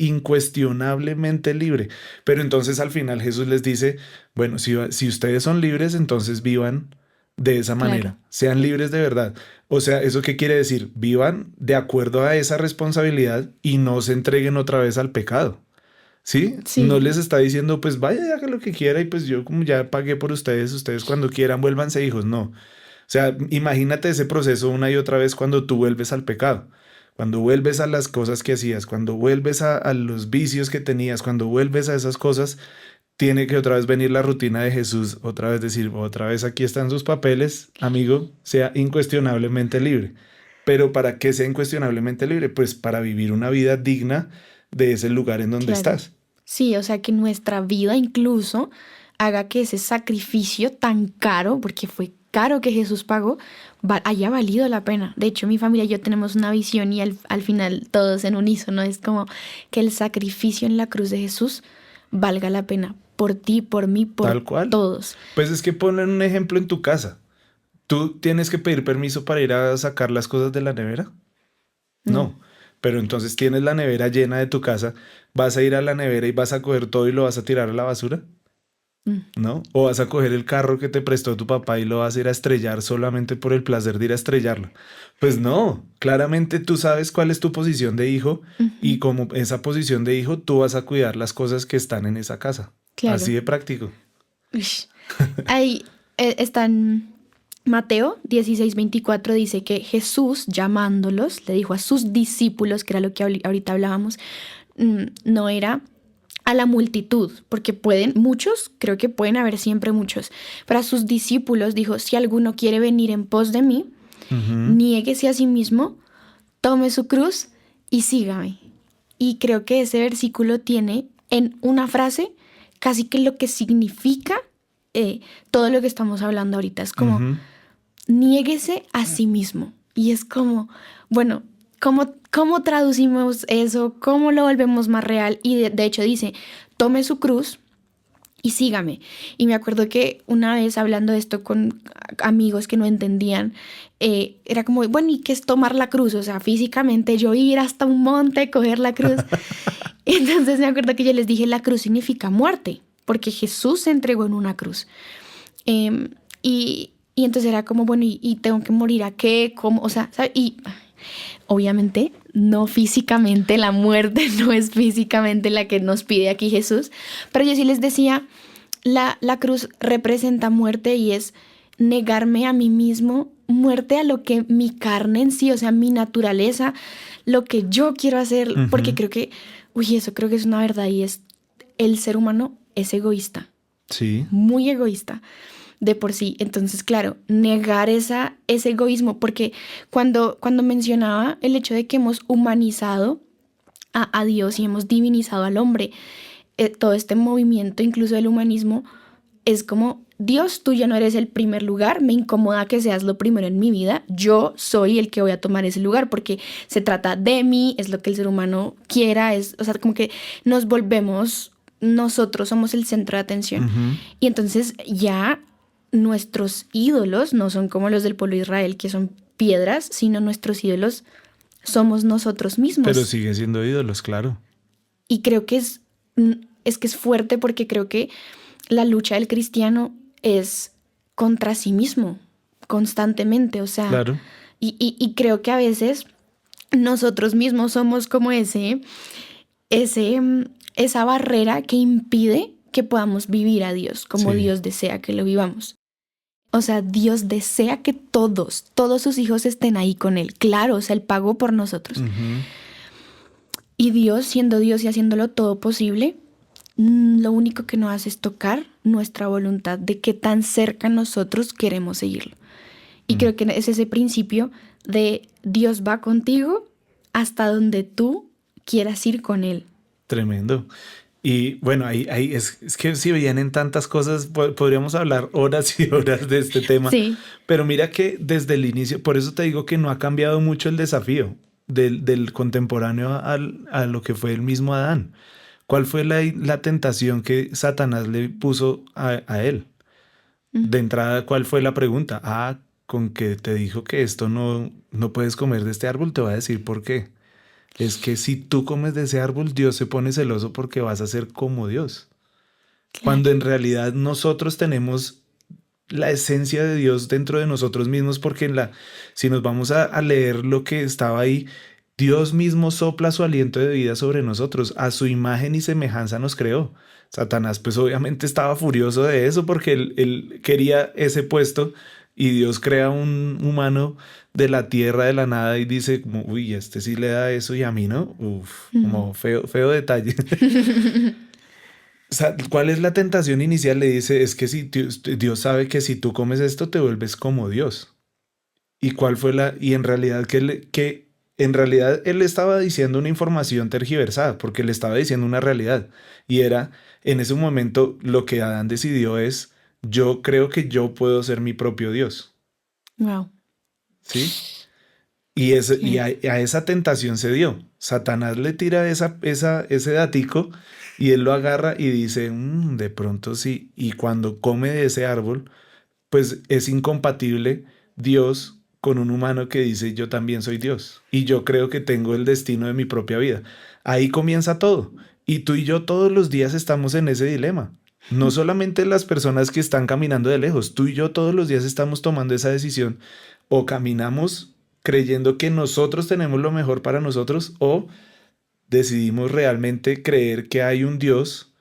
Speaker 2: incuestionablemente libre. Pero entonces al final Jesús les dice, bueno, si ustedes son libres, entonces vivan de esa
Speaker 1: Claro.
Speaker 2: manera, sean libres de verdad. O sea, ¿eso qué quiere decir? Vivan de acuerdo a esa responsabilidad y no se entreguen otra vez al pecado. ¿Sí? No
Speaker 1: Sí,
Speaker 2: les está diciendo, pues vaya y haga lo que quiera y pues yo como ya pagué por ustedes, ustedes cuando quieran vuélvanse hijos. No. O sea, imagínate ese proceso una y otra vez cuando tú vuelves al pecado, cuando vuelves a las cosas que hacías, cuando vuelves a los vicios que tenías, cuando vuelves a esas cosas, tiene que otra vez venir la rutina de Jesús, otra vez decir, otra vez aquí están sus papeles, amigo, sea incuestionablemente libre. Pero ¿para qué sea incuestionablemente libre? Pues para vivir una vida digna de ese lugar en donde
Speaker 1: claro.
Speaker 2: estás.
Speaker 1: Sí, o sea, que nuestra vida incluso haga que ese sacrificio tan caro, porque fue caro que Jesús pagó, haya valido la pena. De hecho, mi familia y yo tenemos una visión y al final todos en unísono es como que el sacrificio en la cruz de Jesús valga la pena por ti, por mí, por
Speaker 2: Tal cual.
Speaker 1: todos.
Speaker 2: Pues es que ponen un ejemplo en tu casa. ¿Tú tienes que pedir permiso para ir a sacar las cosas de la nevera?
Speaker 1: No.
Speaker 2: No. Pero entonces tienes la nevera llena de tu casa, ¿vas a ir a la nevera y vas a coger todo y lo vas a tirar a la basura?
Speaker 1: Mm.
Speaker 2: ¿No? O vas a coger el carro que te prestó tu papá y lo vas a ir a estrellar solamente por el placer de ir a estrellarlo. Pues no, claramente tú sabes cuál es tu posición de hijo y
Speaker 1: Ujú.
Speaker 2: como esa posición de hijo, tú vas a cuidar las cosas que están en esa casa. Así
Speaker 1: Claro.
Speaker 2: de práctico.
Speaker 1: Ush. Ahí está en Mateo 16:24 dice que Jesús, llamándolos, le dijo a sus discípulos, que era lo que ahorita hablábamos, no era a la multitud, porque pueden, muchos, creo que pueden haber siempre muchos, pero a sus discípulos dijo, si alguno quiere venir en pos de mí,
Speaker 2: Ujú.
Speaker 1: niéguese a sí mismo, tome su cruz y sígame. Y creo que ese versículo tiene en una frase casi que lo que significa todo lo que estamos hablando ahorita. Es como,
Speaker 2: Ujú.
Speaker 1: niéguese a sí mismo. Y es como, bueno, ¿cómo traducimos eso? ¿Cómo lo volvemos más real? Y de hecho dice, tome su cruz y sígame. Y me acuerdo que una vez hablando de esto con amigos que no entendían, era como, bueno, ¿y qué es tomar la cruz? O sea, físicamente yo ir hasta un monte, coger la cruz. Entonces me acuerdo que yo les dije, la cruz significa muerte, porque Jesús se entregó en una cruz. Y entonces era como, bueno, ¿y tengo que morir a qué? ¿Cómo? O sea, ¿sabes? Y obviamente no físicamente, la muerte no es físicamente la que nos pide aquí Jesús, pero yo sí les decía, la cruz representa muerte y es negarme a mí mismo, muerte a lo que mi carne en sí, o sea, mi naturaleza, lo que yo quiero hacer, porque
Speaker 2: Ujú.
Speaker 1: creo que, eso creo que es una verdad y es, el ser humano es egoísta,
Speaker 2: Sí.
Speaker 1: muy egoísta de por sí. Entonces, claro, negar ese egoísmo, porque cuando mencionaba el hecho de que hemos humanizado a Dios y hemos divinizado al hombre, todo este movimiento, incluso del humanismo, es como, Dios, tú ya no eres el primer lugar, me incomoda que seas lo primero en mi vida, yo soy el que voy a tomar ese lugar porque se trata de mí, es lo que el ser humano quiera, o sea, como que nos volvemos, nosotros somos el centro de atención.
Speaker 2: Ujú.
Speaker 1: Y entonces ya nuestros ídolos no son como los del pueblo de Israel, que son piedras, sino nuestros ídolos somos nosotros
Speaker 2: Pero
Speaker 1: mismos.
Speaker 2: sigue siendo ídolos, claro.
Speaker 1: Y creo que es que es fuerte porque creo que la lucha del cristiano es contra sí mismo, constantemente. O sea,
Speaker 2: Claro.
Speaker 1: y creo que a veces nosotros mismos somos como ese, esa barrera que impide que podamos vivir a Dios como
Speaker 2: Sí.
Speaker 1: Dios desea que lo vivamos. O sea, Dios desea que todos sus hijos estén ahí con Él. Claro, o sea, Él pagó por nosotros.
Speaker 2: Ujú.
Speaker 1: Y Dios, siendo Dios y haciéndolo todo posible, lo único que nos hace es tocar nuestra voluntad de qué tan cerca nosotros queremos seguirlo. Y creo que es ese principio de Dios va contigo hasta donde tú quieras ir con Él.
Speaker 2: Tremendo. Y bueno, ahí es que si vienen tantas cosas, podríamos hablar horas y horas de este tema.
Speaker 1: Sí.
Speaker 2: Pero mira que desde el inicio, por eso te digo que no ha cambiado mucho el desafío del contemporáneo a lo que fue el mismo Adán. ¿Cuál fue la tentación que Satanás le puso a él? De entrada, ¿cuál fue la pregunta? Con que te dijo que esto no puedes comer de este árbol, te voy a decir por qué. Es que si tú comes de ese árbol, Dios se pone celoso porque vas a ser como Dios.
Speaker 1: Claro.
Speaker 2: Cuando en realidad nosotros tenemos la esencia de Dios dentro de nosotros mismos, porque si nos vamos a leer lo que estaba ahí, Dios mismo sopla su aliento de vida sobre nosotros, a su imagen y semejanza nos creó. Satanás pues obviamente estaba furioso de eso porque él quería ese puesto y Dios crea un humano de la tierra, de la nada y dice como, uy, este sí le da eso y a mí no. Uf, como feo detalle. O sea, ¿cuál es la tentación inicial? Le dice, es que si Dios sabe que si tú comes esto te vuelves como Dios. ¿Y cuál fue y en realidad que en realidad él le estaba diciendo una información tergiversada, porque le estaba diciendo una realidad. Y era, en ese momento, lo que Adán decidió es, yo creo que yo puedo ser mi propio Dios.
Speaker 1: Wow.
Speaker 2: ¿Sí? Y a esa tentación se dio. Satanás le tira ese datico y él lo agarra y dice, de pronto sí. Y cuando come de ese árbol, pues es incompatible Dios con un humano que dice yo también soy Dios y yo creo que tengo el destino de mi propia vida. Ahí comienza todo. Y tú y yo todos los días estamos en ese dilema. No solamente las personas que están caminando de lejos, tú y yo todos los días estamos tomando esa decisión o caminamos creyendo que nosotros tenemos lo mejor para nosotros o decidimos realmente creer que hay un Dios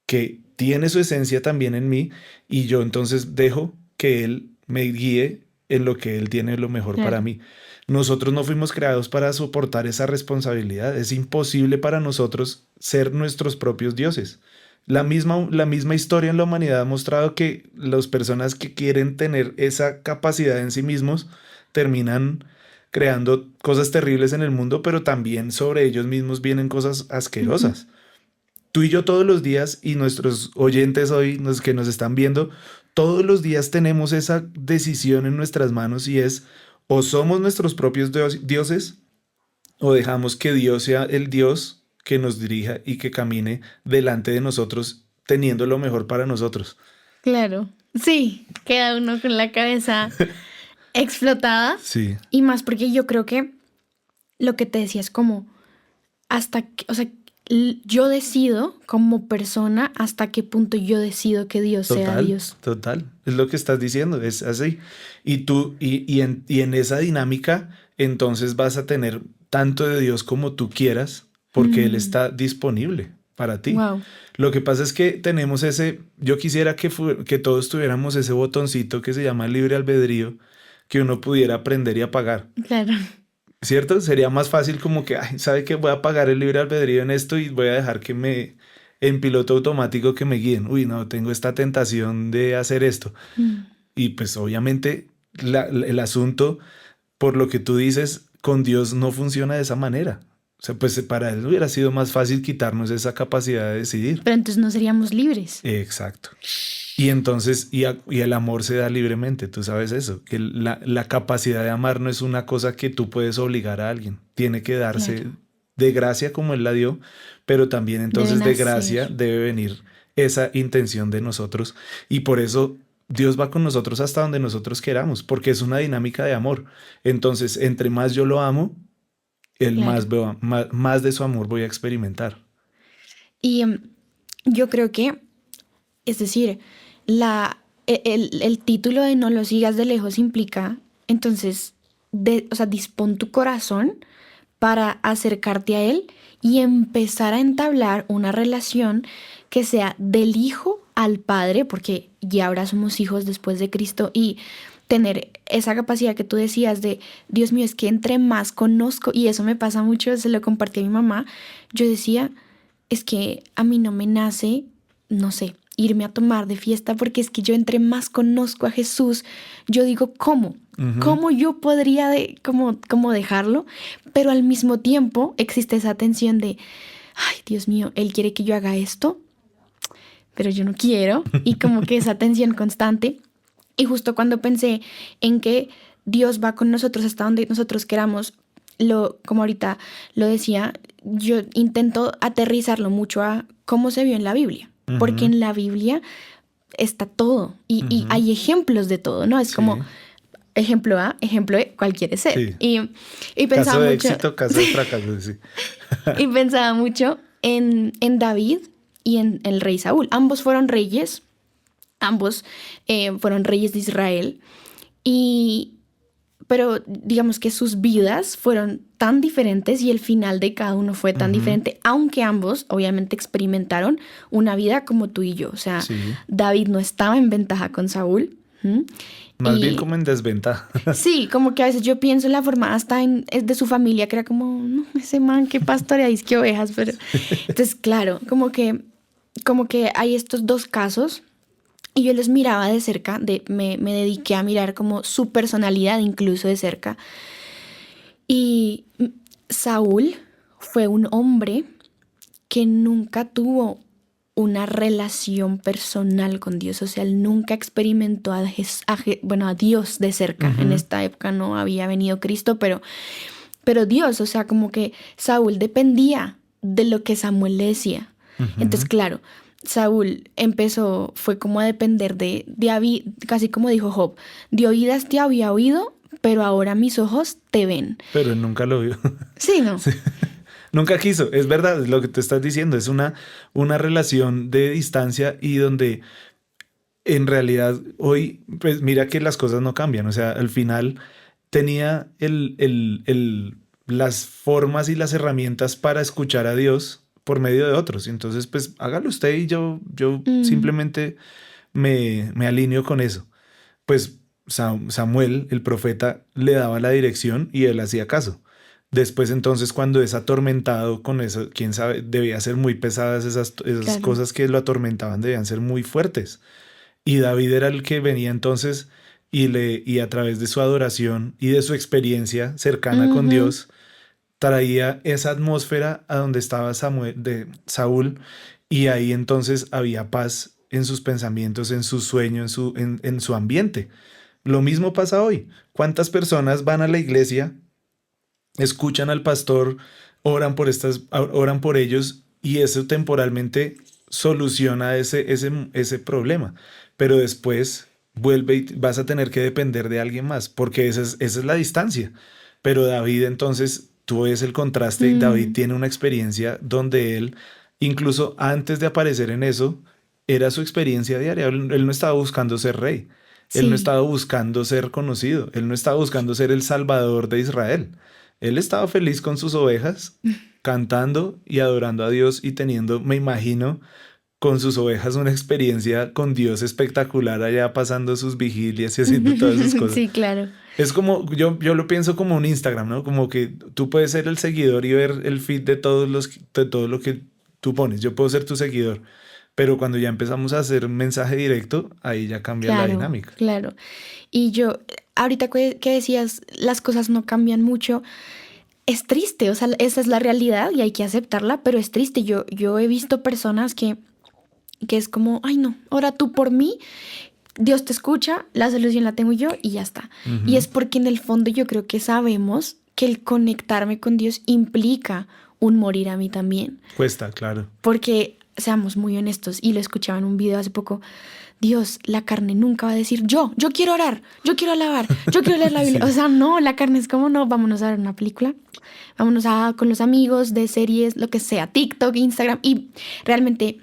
Speaker 2: que tiene su esencia también en mí y yo entonces dejo que Él me guíe en lo que Él tiene lo mejor para mí. Nosotros no fuimos creados para soportar esa responsabilidad. Es imposible para nosotros ser nuestros propios dioses. La misma historia en la humanidad ha mostrado que las personas que quieren tener esa capacidad en sí mismos terminan creando cosas terribles en el mundo, pero también sobre ellos mismos vienen cosas asquerosas. Tú y yo todos los días, y nuestros oyentes hoy, los que nos están viendo, todos los días tenemos esa decisión en nuestras manos y es o somos nuestros propios dioses o dejamos que Dios sea el Dios que nos dirija y que camine delante de nosotros teniendo lo mejor para nosotros.
Speaker 1: Claro. Sí, queda uno con la cabeza explotada.
Speaker 2: Sí.
Speaker 1: Y más porque yo creo que lo que te decía es como o sea, yo decido como persona hasta qué punto yo decido que Dios sea Dios.
Speaker 2: Total, es lo que estás diciendo, es así. Y tú, y en esa dinámica, entonces vas a tener tanto de Dios como tú quieras, porque Él está disponible para ti.
Speaker 1: Wow.
Speaker 2: Lo que pasa es que tenemos yo quisiera que todos tuviéramos ese botoncito que se llama libre albedrío, que uno pudiera aprender y apagar.
Speaker 1: Claro.
Speaker 2: ¿Cierto? Sería más fácil como que, ¿sabe qué? Voy a apagar el libre albedrío en esto y voy a dejar en piloto automático que me guíen. Uy, no, tengo esta tentación de hacer esto. Y pues obviamente el asunto, por lo que tú dices, con Dios no funciona de esa manera. O sea, pues para Él hubiera sido más fácil quitarnos esa capacidad de decidir.
Speaker 1: Pero entonces no seríamos libres.
Speaker 2: Exacto. Y entonces, y el amor se da libremente, tú sabes eso, que la capacidad de amar no es una cosa que tú puedes obligar a alguien, tiene que darse de gracia como Él la dio, pero también entonces de gracia debe venir esa intención de nosotros y por eso Dios va con nosotros hasta donde nosotros queramos, porque es una dinámica de amor. Entonces, entre más yo lo amo, más de su amor voy a experimentar.
Speaker 1: Y yo creo que, es decir, el título de no lo sigas de lejos implica, entonces, o sea, dispón tu corazón para acercarte a Él y empezar a entablar una relación que sea del Hijo al Padre, porque ya ahora somos hijos después de Cristo, y tener esa capacidad que tú decías de, Dios mío, es que entre más conozco, y eso me pasa mucho, se lo compartí a mi mamá, yo decía, es que a mí no me nace, no sé, irme a tomar de fiesta, porque es que yo entre más conozco a Jesús, yo digo, ¿cómo? ¿Cómo yo podría cómo dejarlo? Pero al mismo tiempo existe esa tensión de, ay, Dios mío, Él quiere que yo haga esto, pero yo no quiero. Y como que esa tensión constante. Y justo cuando pensé en que Dios va con nosotros hasta donde nosotros queramos, como ahorita lo decía, yo intento aterrizarlo mucho a cómo se vio en la Biblia. Porque en la Biblia está todo y hay ejemplos de todo, ¿no? Es como ejemplo A, ejemplo B, ¿cuál quiere ser?
Speaker 2: Sí.
Speaker 1: Y pensaba
Speaker 2: caso de
Speaker 1: mucho,
Speaker 2: éxito, caso de fracaso, sí.
Speaker 1: y pensaba mucho en David y en el rey Saúl. Ambos fueron reyes, ambos fueron reyes de Israel, pero digamos que sus vidas fueron tan diferentes y el final de cada uno fue tan diferente, aunque ambos obviamente experimentaron una vida como tú y yo. O sea, David no estaba en ventaja con Saúl.
Speaker 2: Más bien como en desventaja.
Speaker 1: Sí, como que a veces yo pienso en la forma hasta de su familia, que era como, no, ese man que pastorea, es que ovejas, pero... Entonces, claro, como que hay estos dos casos. Y yo los miraba de cerca, me dediqué a mirar como su personalidad incluso de cerca. Y Saúl fue un hombre que nunca tuvo una relación personal con Dios. O sea, él nunca experimentó a Dios de cerca. En esta época no había venido Cristo, pero Dios, o sea, como que Saúl dependía de lo que Samuel le decía. Entonces, claro, Saúl fue como a depender de casi como dijo Job, de oídas te había oído, pero ahora mis ojos te ven.
Speaker 2: Pero él nunca lo vio.
Speaker 1: Sí, ¿no?
Speaker 2: Sí. Nunca quiso, es verdad, es lo que tú estás diciendo, es una relación de distancia y donde en realidad hoy, pues mira que las cosas no cambian, o sea, al final tenía las formas y las herramientas para escuchar a Dios por medio de otros. Entonces, pues hágalo usted y yo simplemente me alineo con eso. Pues Samuel, el profeta, le daba la dirección y él hacía caso. Después, entonces, cuando es atormentado con eso, quién sabe, debía ser muy pesadas esas
Speaker 1: Claro.
Speaker 2: cosas que lo atormentaban, debían ser muy fuertes. Y David era el que venía entonces y a través de su adoración y de su experiencia cercana con Dios, traía esa atmósfera a donde estaba Saúl, y ahí entonces había paz en sus pensamientos, en su sueño, en su ambiente. Lo mismo pasa hoy. ¿Cuántas personas van a la iglesia, escuchan al pastor, oran por ellos y eso temporalmente soluciona ese problema? Pero después vuelve y vas a tener que depender de alguien más, porque esa es la distancia. Pero David, entonces, tú ves el contraste. David tiene una experiencia donde él, incluso antes de aparecer en eso, era su experiencia diaria. Él no estaba buscando ser rey. Él no
Speaker 1: Sí.
Speaker 2: estaba buscando ser conocido. Él no estaba buscando ser el salvador de Israel. Él estaba feliz con sus ovejas, cantando y adorando a Dios y teniendo, me imagino, con sus ovejas una experiencia con Dios espectacular allá pasando sus vigilias y haciendo todas esas cosas.
Speaker 1: Sí, claro.
Speaker 2: Es como, yo lo pienso como un Instagram, ¿no? Como que tú puedes ser el seguidor y ver el feed de todo lo que tú pones. Yo puedo ser tu seguidor, pero cuando ya empezamos a hacer un mensaje directo, ahí ya cambia la dinámica.
Speaker 1: Claro. Y yo, ahorita que decías, las cosas no cambian mucho. Es triste, o sea, esa es la realidad y hay que aceptarla, pero es triste. Yo he visto personas que es como, ay no, ora tú por mí, Dios te escucha, la solución la tengo yo y ya está. Y es porque en el fondo yo creo que sabemos que el conectarme con Dios implica un morir a mí también.
Speaker 2: Cuesta, claro.
Speaker 1: Porque, seamos muy honestos, y lo escuchaba en un video hace poco, Dios, la carne nunca va a decir, yo quiero orar, yo quiero alabar, yo quiero leer la Biblia. Sí. O sea, no, la carne es como, no, vámonos a ver una película, vámonos con los amigos de series, lo que sea, TikTok, Instagram. Y realmente,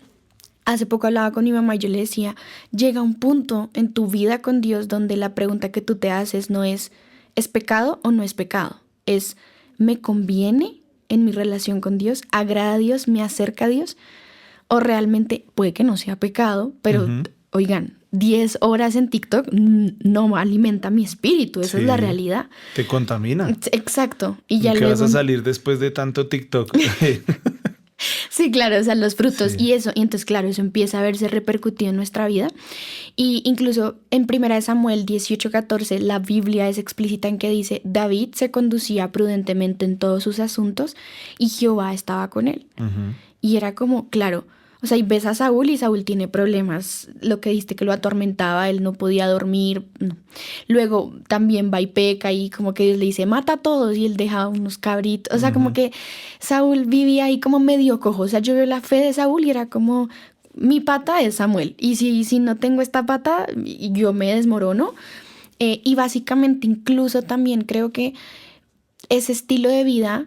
Speaker 1: hace poco hablaba con mi mamá y yo le decía, llega un punto en tu vida con Dios donde la pregunta que tú te haces no ¿es pecado o no es pecado? Es, me conviene en mi relación con Dios, agrada a Dios, me acerca a Dios, o realmente puede que no sea pecado, pero oigan, 10 horas en TikTok no alimenta mi espíritu, esa es la realidad.
Speaker 2: Te contamina.
Speaker 1: Exacto. Y ya
Speaker 2: ¿Qué
Speaker 1: luego
Speaker 2: vas a salir después de tanto TikTok?
Speaker 1: Sí, claro, o sea, los frutos
Speaker 2: Sí.
Speaker 1: y eso, y entonces claro, eso empieza a verse repercutido en nuestra vida. Y incluso en 1 Samuel 18:14 la Biblia es explícita en que dice, David se conducía prudentemente en todos sus asuntos y Jehová estaba con él. Y era como, claro, o sea, y ves a Saúl y Saúl tiene problemas, lo que diste que lo atormentaba, él no podía dormir. No. Luego también va y peca y como que Dios le dice, mata a todos y él deja unos cabritos. O sea, como que Saúl vivía ahí como medio cojo. O sea, yo veo la fe de Saúl y era como, mi pata es Samuel. Y si no tengo esta pata, yo me desmorono. Y básicamente incluso también creo que ese estilo de vida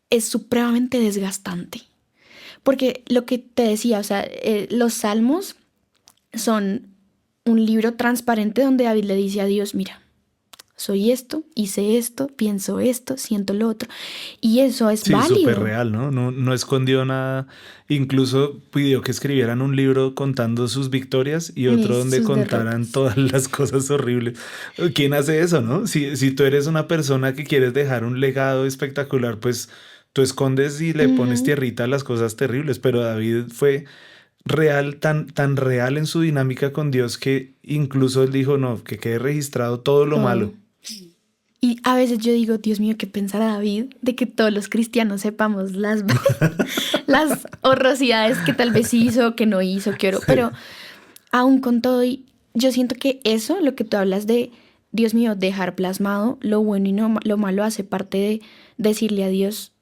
Speaker 1: es supremamente desgastante. Porque lo que te decía, o sea, los salmos son un libro transparente donde David le dice a Dios, mira, soy esto, hice esto, pienso esto, siento lo otro. Y eso es válido.
Speaker 2: Sí, súper real, ¿no? No escondió nada. Incluso pidió que escribieran un libro contando sus victorias y otro donde
Speaker 1: sus
Speaker 2: contaran
Speaker 1: derrotas.
Speaker 2: todas las cosas horribles. ¿Quién hace eso, no? Si tú eres una persona que quieres dejar un legado espectacular, pues tú escondes y le pones tierrita a las cosas terribles. Pero David fue real, tan real en su dinámica con Dios que incluso él dijo, no, que quede registrado todo lo malo.
Speaker 1: Y a veces yo digo, Dios mío, ¿qué pensará David de que todos los cristianos sepamos las horrorosidades que tal vez hizo, que no hizo, que oró?
Speaker 2: Sí.
Speaker 1: Pero aún con todo, yo siento que eso, lo que tú hablas de, Dios mío, dejar plasmado lo bueno y lo malo hace parte de decirle a Dios,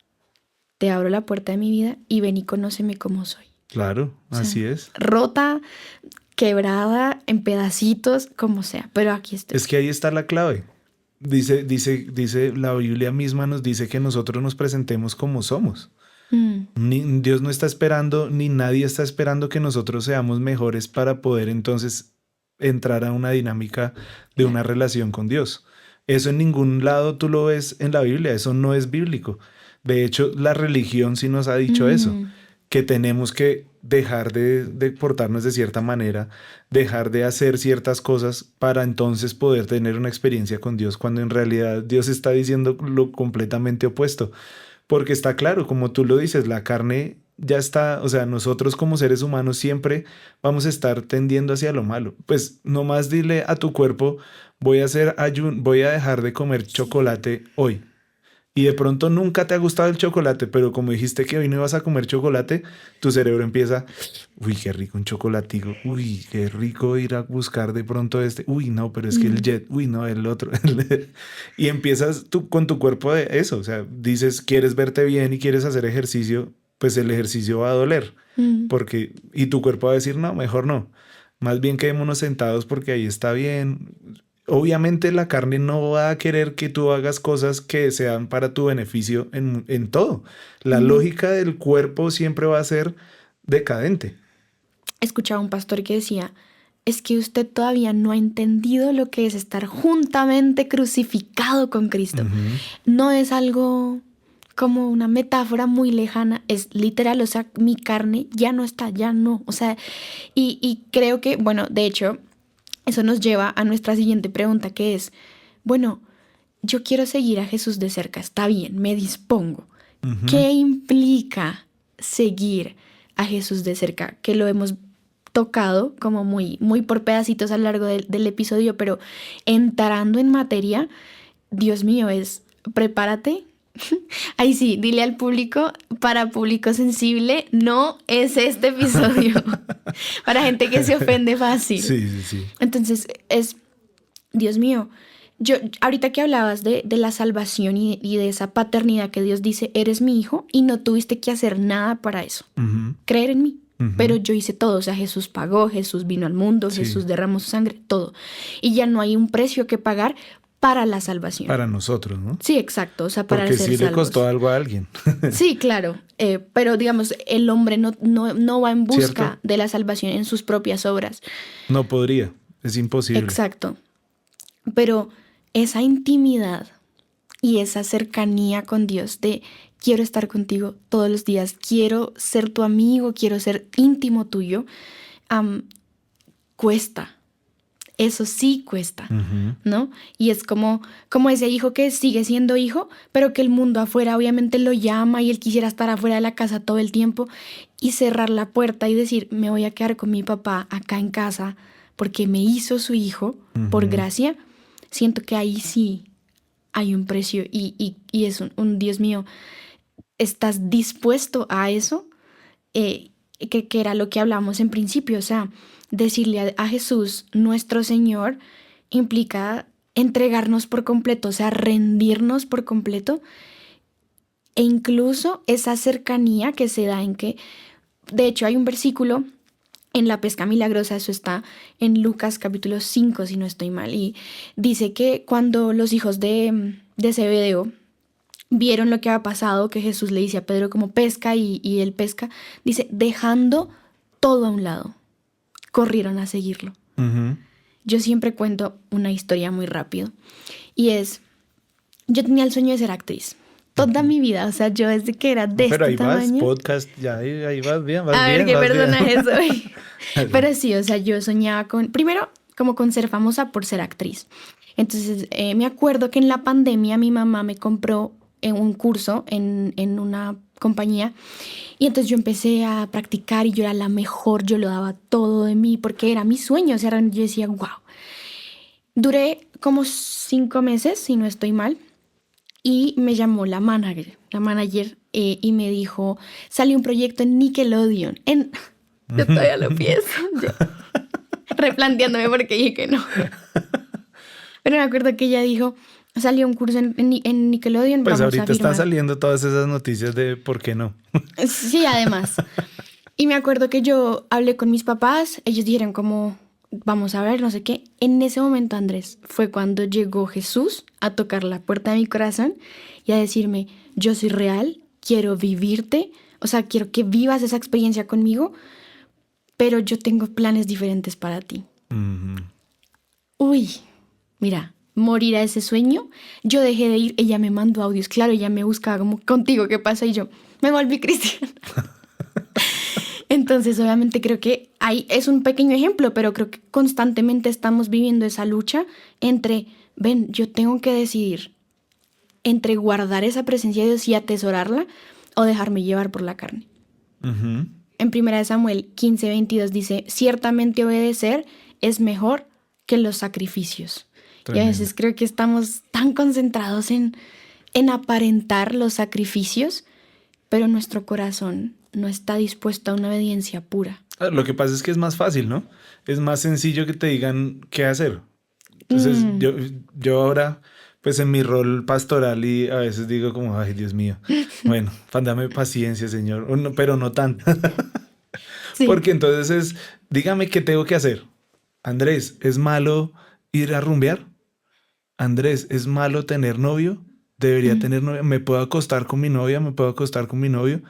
Speaker 1: te abro la puerta de mi vida y ven y conóceme como soy.
Speaker 2: Claro,
Speaker 1: O sea,
Speaker 2: así es.
Speaker 1: rota, quebrada, en pedacitos, como sea, pero aquí estoy.
Speaker 2: Es que ahí está la clave. Dice, la Biblia misma nos dice que nosotros nos presentemos como somos. Dios no está esperando, ni nadie está esperando que nosotros seamos mejores para poder entonces entrar a una dinámica de una relación con Dios. Eso en ningún lado tú lo ves en la Biblia, eso no es bíblico. De hecho, la religión sí nos ha dicho eso, que tenemos que dejar de portarnos de cierta manera, dejar de hacer ciertas cosas para entonces poder tener una experiencia con Dios, cuando en realidad Dios está diciendo lo completamente opuesto. Porque está claro, como tú lo dices, la carne ya está, o sea, nosotros como seres humanos siempre vamos a estar tendiendo hacia lo malo. Pues nomás dile a tu cuerpo, voy a dejar de comer chocolate hoy. Y de pronto nunca te ha gustado el chocolate, pero como dijiste que hoy no ibas a comer chocolate, tu cerebro empieza, uy, qué rico un chocolatico, uy, qué rico ir a buscar de pronto uy, no, pero es que el jet, uy, no, el otro. Y empiezas tú con tu cuerpo de eso, o sea, dices, quieres verte bien y quieres hacer ejercicio, pues el ejercicio va a doler, y tu cuerpo va a decir, no, mejor no, más bien quedémonos sentados porque ahí está bien. Obviamente la carne no va a querer que tú hagas cosas que sean para tu beneficio en todo. La lógica del cuerpo siempre va a ser decadente.
Speaker 1: Escuchaba un pastor que decía, es que usted todavía no ha entendido lo que es estar juntamente crucificado con Cristo. No es algo como una metáfora muy lejana, es literal, o sea, mi carne ya no está, ya no. O sea, y creo que, bueno, de hecho, eso nos lleva a nuestra siguiente pregunta, que es, bueno, yo quiero seguir a Jesús de cerca, está bien, me dispongo. ¿Qué implica seguir a Jesús de cerca? Que lo hemos tocado como muy por pedacitos a lo largo del episodio, pero entrando en materia, Dios mío, prepárate. Ahí sí, dile al público, para público sensible, no es este episodio. Para gente que se ofende fácil.
Speaker 2: Sí.
Speaker 1: Entonces, Dios mío, ahorita que hablabas de la salvación y de esa paternidad que Dios dice, eres mi hijo y no tuviste que hacer nada para eso. Creer en mí. Pero yo hice todo, o sea, Jesús pagó, Jesús vino al mundo,
Speaker 2: Sí.
Speaker 1: Jesús derramó su sangre, todo. Y ya no hay un precio que pagar para la salvación.
Speaker 2: Para nosotros, ¿no?
Speaker 1: Sí, exacto, o sea, para
Speaker 2: Porque
Speaker 1: ser
Speaker 2: sí le
Speaker 1: salvos.
Speaker 2: costó algo a alguien.
Speaker 1: Sí, claro, pero digamos, el hombre no va en busca
Speaker 2: ¿Cierto?
Speaker 1: de la salvación en sus propias obras.
Speaker 2: No podría, es imposible.
Speaker 1: Exacto. Pero esa intimidad y esa cercanía con Dios de quiero estar contigo todos los días, quiero ser tu amigo, quiero ser íntimo tuyo, cuesta. Eso sí cuesta, ¿no? Y es como ese hijo que sigue siendo hijo, pero que el mundo afuera obviamente lo llama y él quisiera estar afuera de la casa todo el tiempo y cerrar la puerta y decir, me voy a quedar con mi papá acá en casa porque me hizo su hijo por gracia. Siento que ahí sí hay un precio y es un Dios mío, ¿estás dispuesto a eso? Que era lo que hablamos en principio, o sea, decirle a Jesús, nuestro Señor, implica entregarnos por completo, o sea, rendirnos por completo, e incluso esa cercanía que se da en que, de hecho, hay un versículo en la pesca milagrosa, eso está en Lucas capítulo 5, si no estoy mal, y dice que cuando los hijos de Zebedeo vieron lo que había pasado, que Jesús le dice a Pedro como pesca y él pesca, dice, dejando todo a un lado, corrieron a seguirlo. Yo siempre cuento una historia muy rápido y es, yo tenía el sueño de ser actriz toda mi vida, o sea, yo desde que era de
Speaker 2: Pero
Speaker 1: este
Speaker 2: ahí vas,
Speaker 1: tamaño.
Speaker 2: podcast, ya ahí vas bien, vas
Speaker 1: A ver
Speaker 2: bien,
Speaker 1: qué
Speaker 2: vas bien.
Speaker 1: personaje soy. Pero sí, o sea, yo soñaba primero, como con ser famosa por ser actriz. Entonces, me acuerdo que en la pandemia mi mamá me compró un curso en una compañía y entonces yo empecé a practicar y yo era la mejor, yo lo daba todo de mí porque era mi sueño, o sea, yo decía, wow. Duré como 5 meses, si no estoy mal, y me llamó la manager y me dijo, salió un proyecto en Nickelodeon. Yo todavía lo pienso, yo replanteándome porque dije que no. Pero me acuerdo que ella dijo, salió un curso en Nickelodeon,
Speaker 2: Pues
Speaker 1: vamos a
Speaker 2: ahorita están
Speaker 1: firmar.
Speaker 2: saliendo todas esas noticias de por qué no.
Speaker 1: Sí, además. Y me acuerdo que yo hablé con mis papás, ellos dijeron como, vamos a ver, no sé qué. En ese momento, Andrés, fue cuando llegó Jesús a tocar la puerta de mi corazón y a decirme, yo soy real, quiero vivirte, o sea, quiero que vivas esa experiencia conmigo, pero yo tengo planes diferentes para ti. Uy, mira, morir a ese sueño, yo dejé de ir, ella me mandó audios, claro, ella me buscaba como, contigo, ¿qué pasa? Y yo, me volví cristiana. Entonces, obviamente creo que ahí es un pequeño ejemplo, pero creo que constantemente estamos viviendo esa lucha entre, ven, yo tengo que decidir entre guardar esa presencia de Dios y atesorarla o dejarme llevar por la carne. En 1 Samuel 15:22 dice, ciertamente obedecer es mejor que los sacrificios. Tremendo. Y a veces creo que estamos tan concentrados en aparentar los sacrificios, pero nuestro corazón no está dispuesto a una obediencia pura.
Speaker 2: Lo que pasa es que es más fácil, ¿no? Es más sencillo que te digan qué hacer. Entonces, yo ahora, pues en mi rol pastoral y a veces digo como, ay, Dios mío, bueno, dame paciencia, Señor, pero no tanto. Sí. Porque entonces es, dígame qué tengo que hacer. Andrés, ¿es malo ir a rumbear? Andrés, ¿es malo tener novio? ¿Debería tener novia? ¿Me puedo acostar con mi novia? ¿Me puedo acostar con mi novio?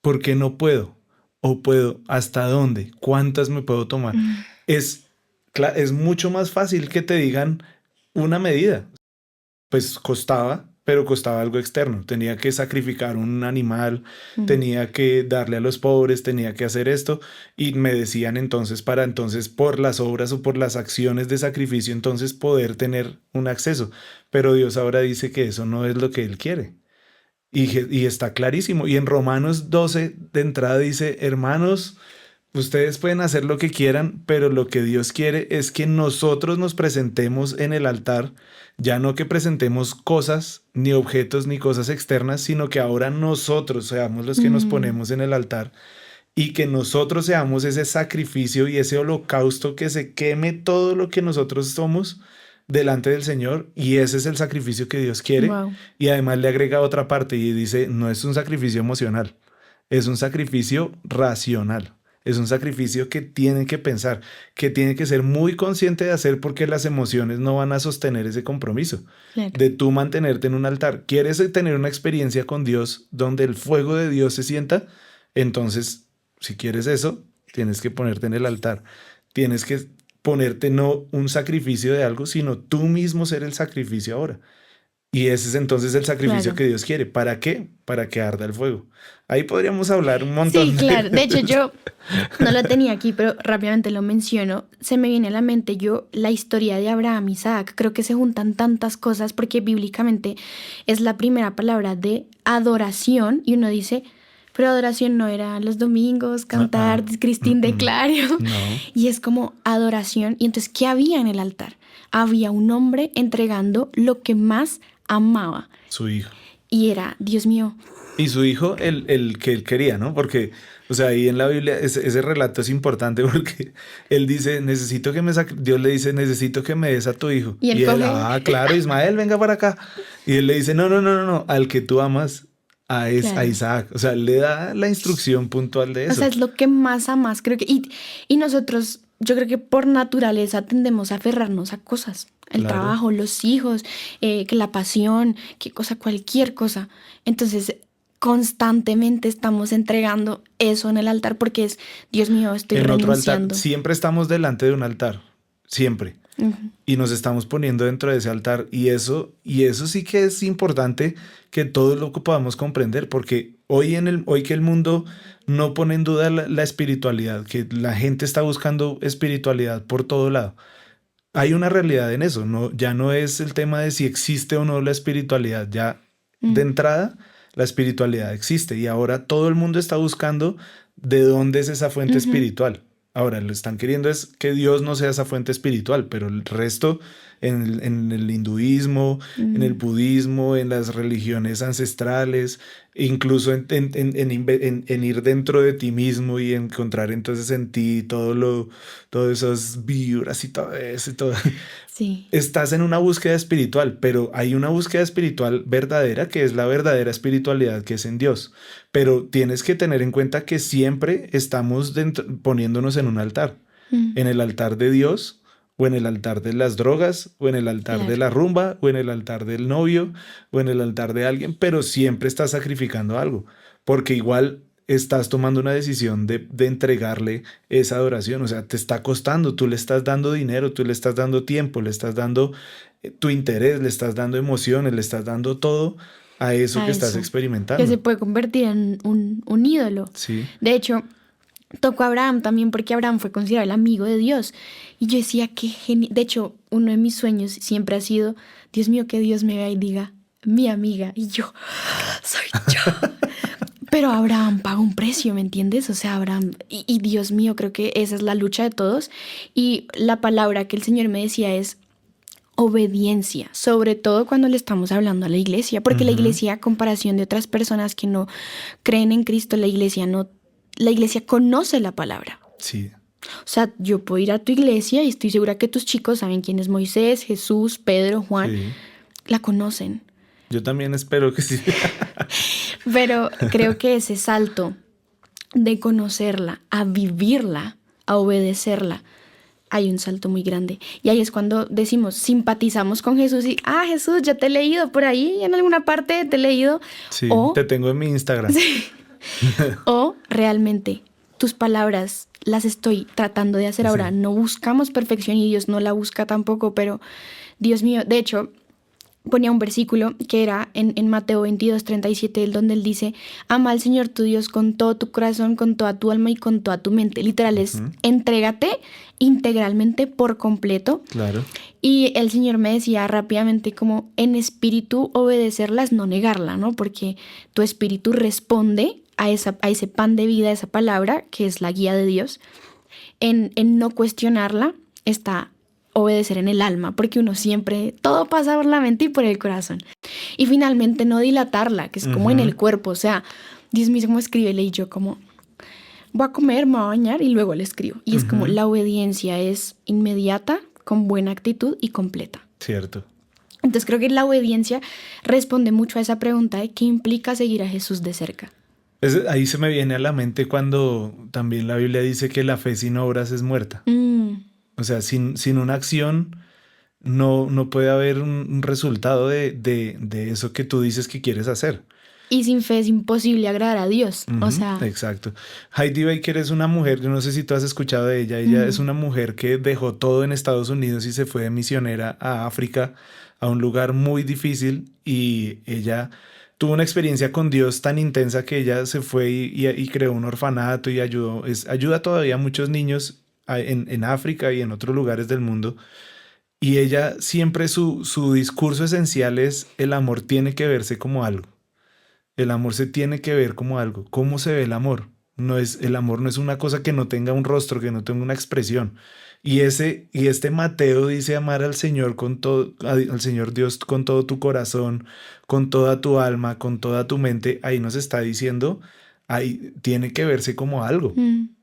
Speaker 2: ¿Por qué no puedo? ¿O puedo? ¿Hasta dónde? ¿Cuántas me puedo tomar? Es mucho más fácil que te digan una medida. Pues costaba, pero costaba algo externo. Tenía que sacrificar un animal, tenía que darle a los pobres, tenía que hacer esto. Y me decían entonces, por las obras o por las acciones de sacrificio, entonces poder tener un acceso. Pero Dios ahora dice que eso no es lo que Él quiere. Y está clarísimo. Y en Romanos 12 de entrada dice, hermanos, ustedes pueden hacer lo que quieran, pero lo que Dios quiere es que nosotros nos presentemos en el altar, ya no que presentemos cosas, ni objetos, ni cosas externas, sino que ahora nosotros seamos los que nos ponemos en el altar y que nosotros seamos ese sacrificio y ese holocausto que se queme todo lo que nosotros somos delante del Señor, y ese es el sacrificio que Dios quiere. Wow. Y además le agrega otra parte y dice, no es un sacrificio emocional, es un sacrificio racional. Es un sacrificio que tiene que pensar, que tiene que ser muy consciente de hacer, porque las emociones no van a sostener ese compromiso. Claro. De tú mantenerte en un altar. ¿Quieres tener una experiencia con Dios donde el fuego de Dios se sienta? Entonces, si quieres eso, tienes que ponerte en el altar. Tienes que ponerte no un sacrificio de algo, sino tú mismo ser el sacrificio ahora. Y ese es entonces el sacrificio
Speaker 1: Claro.
Speaker 2: que Dios quiere. ¿Para qué? Para que arda el fuego. Ahí podríamos hablar un
Speaker 1: Sí,
Speaker 2: montón
Speaker 1: claro. De hecho,
Speaker 2: de...
Speaker 1: yo no lo tenía aquí, pero rápidamente lo menciono. Se me viene a la mente la historia de Abraham y Isaac. Creo que se juntan tantas cosas porque bíblicamente es la primera palabra de adoración y uno dice, pero adoración no era los domingos,
Speaker 2: Ah,
Speaker 1: cantar Cristín de Clario.
Speaker 2: no,
Speaker 1: Y es como adoración. Y entonces, ¿qué había en el altar? Había un hombre entregando lo que más amaba.
Speaker 2: su hijo.
Speaker 1: Y era, Dios mío,
Speaker 2: Y su hijo, el que él quería, ¿no? Porque, o sea, ahí en la Biblia ese relato es importante porque él dice, necesito que Dios le dice, necesito que me des a tu hijo.
Speaker 1: y él
Speaker 2: Y él,
Speaker 1: coge,
Speaker 2: claro, Ismael, venga para acá. Y él le dice, no, no, no, no, no, al que tú amas, a
Speaker 1: claro.
Speaker 2: Isaac. O sea, él le da la instrucción puntual de
Speaker 1: O sea,
Speaker 2: eso.
Speaker 1: es lo que más amas, creo que. Y nosotros, yo creo que por naturaleza tendemos a aferrarnos a cosas. El
Speaker 2: Claro.
Speaker 1: trabajo, los hijos, que la pasión, qué cosa, cualquier cosa. Entonces, constantemente estamos entregando eso en el altar porque es, Dios mío, estoy
Speaker 2: En otro altar,
Speaker 1: renunciando.
Speaker 2: siempre estamos delante de un altar, siempre.
Speaker 1: Ujú.
Speaker 2: Y nos estamos poniendo dentro de ese altar y eso sí que es importante que todos lo podamos comprender porque hoy que el mundo no pone en duda la espiritualidad, que la gente está buscando espiritualidad por todo lado. Hay una realidad en eso, no, ya no es el tema de si existe o no la espiritualidad, ya de
Speaker 1: Mm,
Speaker 2: entrada la espiritualidad existe y ahora todo el mundo está buscando de dónde es esa fuente
Speaker 1: ujú,
Speaker 2: espiritual. Ahora, lo están queriendo es que Dios no sea esa fuente espiritual, pero el resto en el hinduismo, en el
Speaker 1: mm.
Speaker 2: budismo, en las religiones ancestrales, incluso en ir dentro de ti mismo y encontrar entonces en ti todas esas vibras y todo eso y todo.
Speaker 1: Sí,
Speaker 2: Estás en una búsqueda espiritual, pero hay una búsqueda espiritual verdadera que es la verdadera espiritualidad que es en Dios. Pero tienes que tener en cuenta que siempre estamos poniéndonos en un altar,
Speaker 1: mm,
Speaker 2: en el altar de Dios o en el altar de las drogas o en el altar de
Speaker 1: claro.
Speaker 2: la rumba o en el altar del novio o en el altar de alguien, pero siempre estás sacrificando algo, porque igual estás tomando una decisión de entregarle esa adoración, o sea, te está costando, tú le estás dando dinero, tú le estás dando tiempo, le estás dando tu interés, le estás dando emociones, le estás dando todo a eso
Speaker 1: A
Speaker 2: que estás
Speaker 1: eso. Que se
Speaker 2: experimentando.
Speaker 1: puede convertir en un ídolo.
Speaker 2: Sí,
Speaker 1: De hecho, tocó a Abraham también porque Abraham fue considerado el amigo de Dios. Y yo decía, qué genial. De hecho, uno de mis sueños siempre ha sido, Dios mío, que Dios me vea y diga, mi amiga. Y yo, soy yo. Pero Abraham paga un precio, ¿me entiendes? O sea, Abraham, y Dios mío, creo que esa es la lucha de todos. Y la palabra que el Señor me decía es obediencia, sobre todo cuando le estamos hablando a la iglesia, porque la
Speaker 2: ujú,
Speaker 1: iglesia, a comparación de otras personas que no creen en Cristo, la iglesia conoce la palabra.
Speaker 2: sí,
Speaker 1: O sea, yo puedo ir a tu iglesia y estoy segura que tus chicos saben quién es Moisés, Jesús, Pedro, Juan,
Speaker 2: sí.
Speaker 1: la conocen.
Speaker 2: Yo también espero que sí.
Speaker 1: Pero creo que ese salto de conocerla, a vivirla, a obedecerla, hay un salto muy grande. Y ahí es cuando decimos, simpatizamos con Jesús y, Jesús, ya te he leído por ahí, en alguna parte te he leído.
Speaker 2: Sí,
Speaker 1: O,
Speaker 2: te tengo en mi Instagram.
Speaker 1: o realmente tus palabras las estoy tratando de hacer ahora.
Speaker 2: Sí.
Speaker 1: No buscamos perfección y Dios no la busca tampoco, pero Dios mío, de hecho, ponía un versículo que era en Mateo 22:37, donde él dice, ama al Señor tu Dios con todo tu corazón, con toda tu alma y con toda tu mente. Literal es,
Speaker 2: Ujú,
Speaker 1: entrégate integralmente por completo.
Speaker 2: claro.
Speaker 1: Y el Señor me decía rápidamente como en espíritu obedecerla es no negarla, ¿no? Porque tu espíritu responde a ese pan de vida, a esa palabra que es la guía de Dios. En no cuestionarla está obedecer en el alma, porque uno siempre, todo pasa por la mente y por el corazón. Y finalmente no dilatarla, que es como en
Speaker 2: Ujú,
Speaker 1: el cuerpo, o sea, Dios mismo escríbele y yo como, voy a comer, me voy a bañar y luego le escribo. Y es como
Speaker 2: ujú,
Speaker 1: la obediencia es inmediata, con buena actitud y completa.
Speaker 2: cierto.
Speaker 1: Entonces creo que la obediencia responde mucho a esa pregunta de qué implica seguir a Jesús de cerca.
Speaker 2: Ahí se me viene a la mente cuando también la Biblia dice que la fe sin obras es muerta.
Speaker 1: Mm,
Speaker 2: O sea, sin una acción no puede haber un resultado de eso que tú dices que quieres hacer.
Speaker 1: Y sin fe es imposible agradar a Dios. O
Speaker 2: Ujú,
Speaker 1: sea,
Speaker 2: exacto. Heidi Baker es una mujer, yo no sé si tú has escuchado de ella, ella es
Speaker 1: mm,
Speaker 2: una mujer que dejó todo en Estados Unidos y se fue de misionera a África a un lugar muy difícil y ella tuvo una experiencia con Dios tan intensa que ella se fue y creó un orfanato y ayuda todavía a muchos niños en África y en otros lugares del mundo. Y ella siempre su discurso esencial es: el amor tiene que verse como algo. El amor se tiene que ver como algo. ¿Cómo se ve el amor? El amor no es una cosa que no tenga un rostro, que no tenga una expresión. Y este Mateo dice amar al Señor con todo, al Señor Dios con todo tu corazón, con toda tu alma, con toda tu mente. Ahí nos está diciendo, ahí tiene que verse como algo.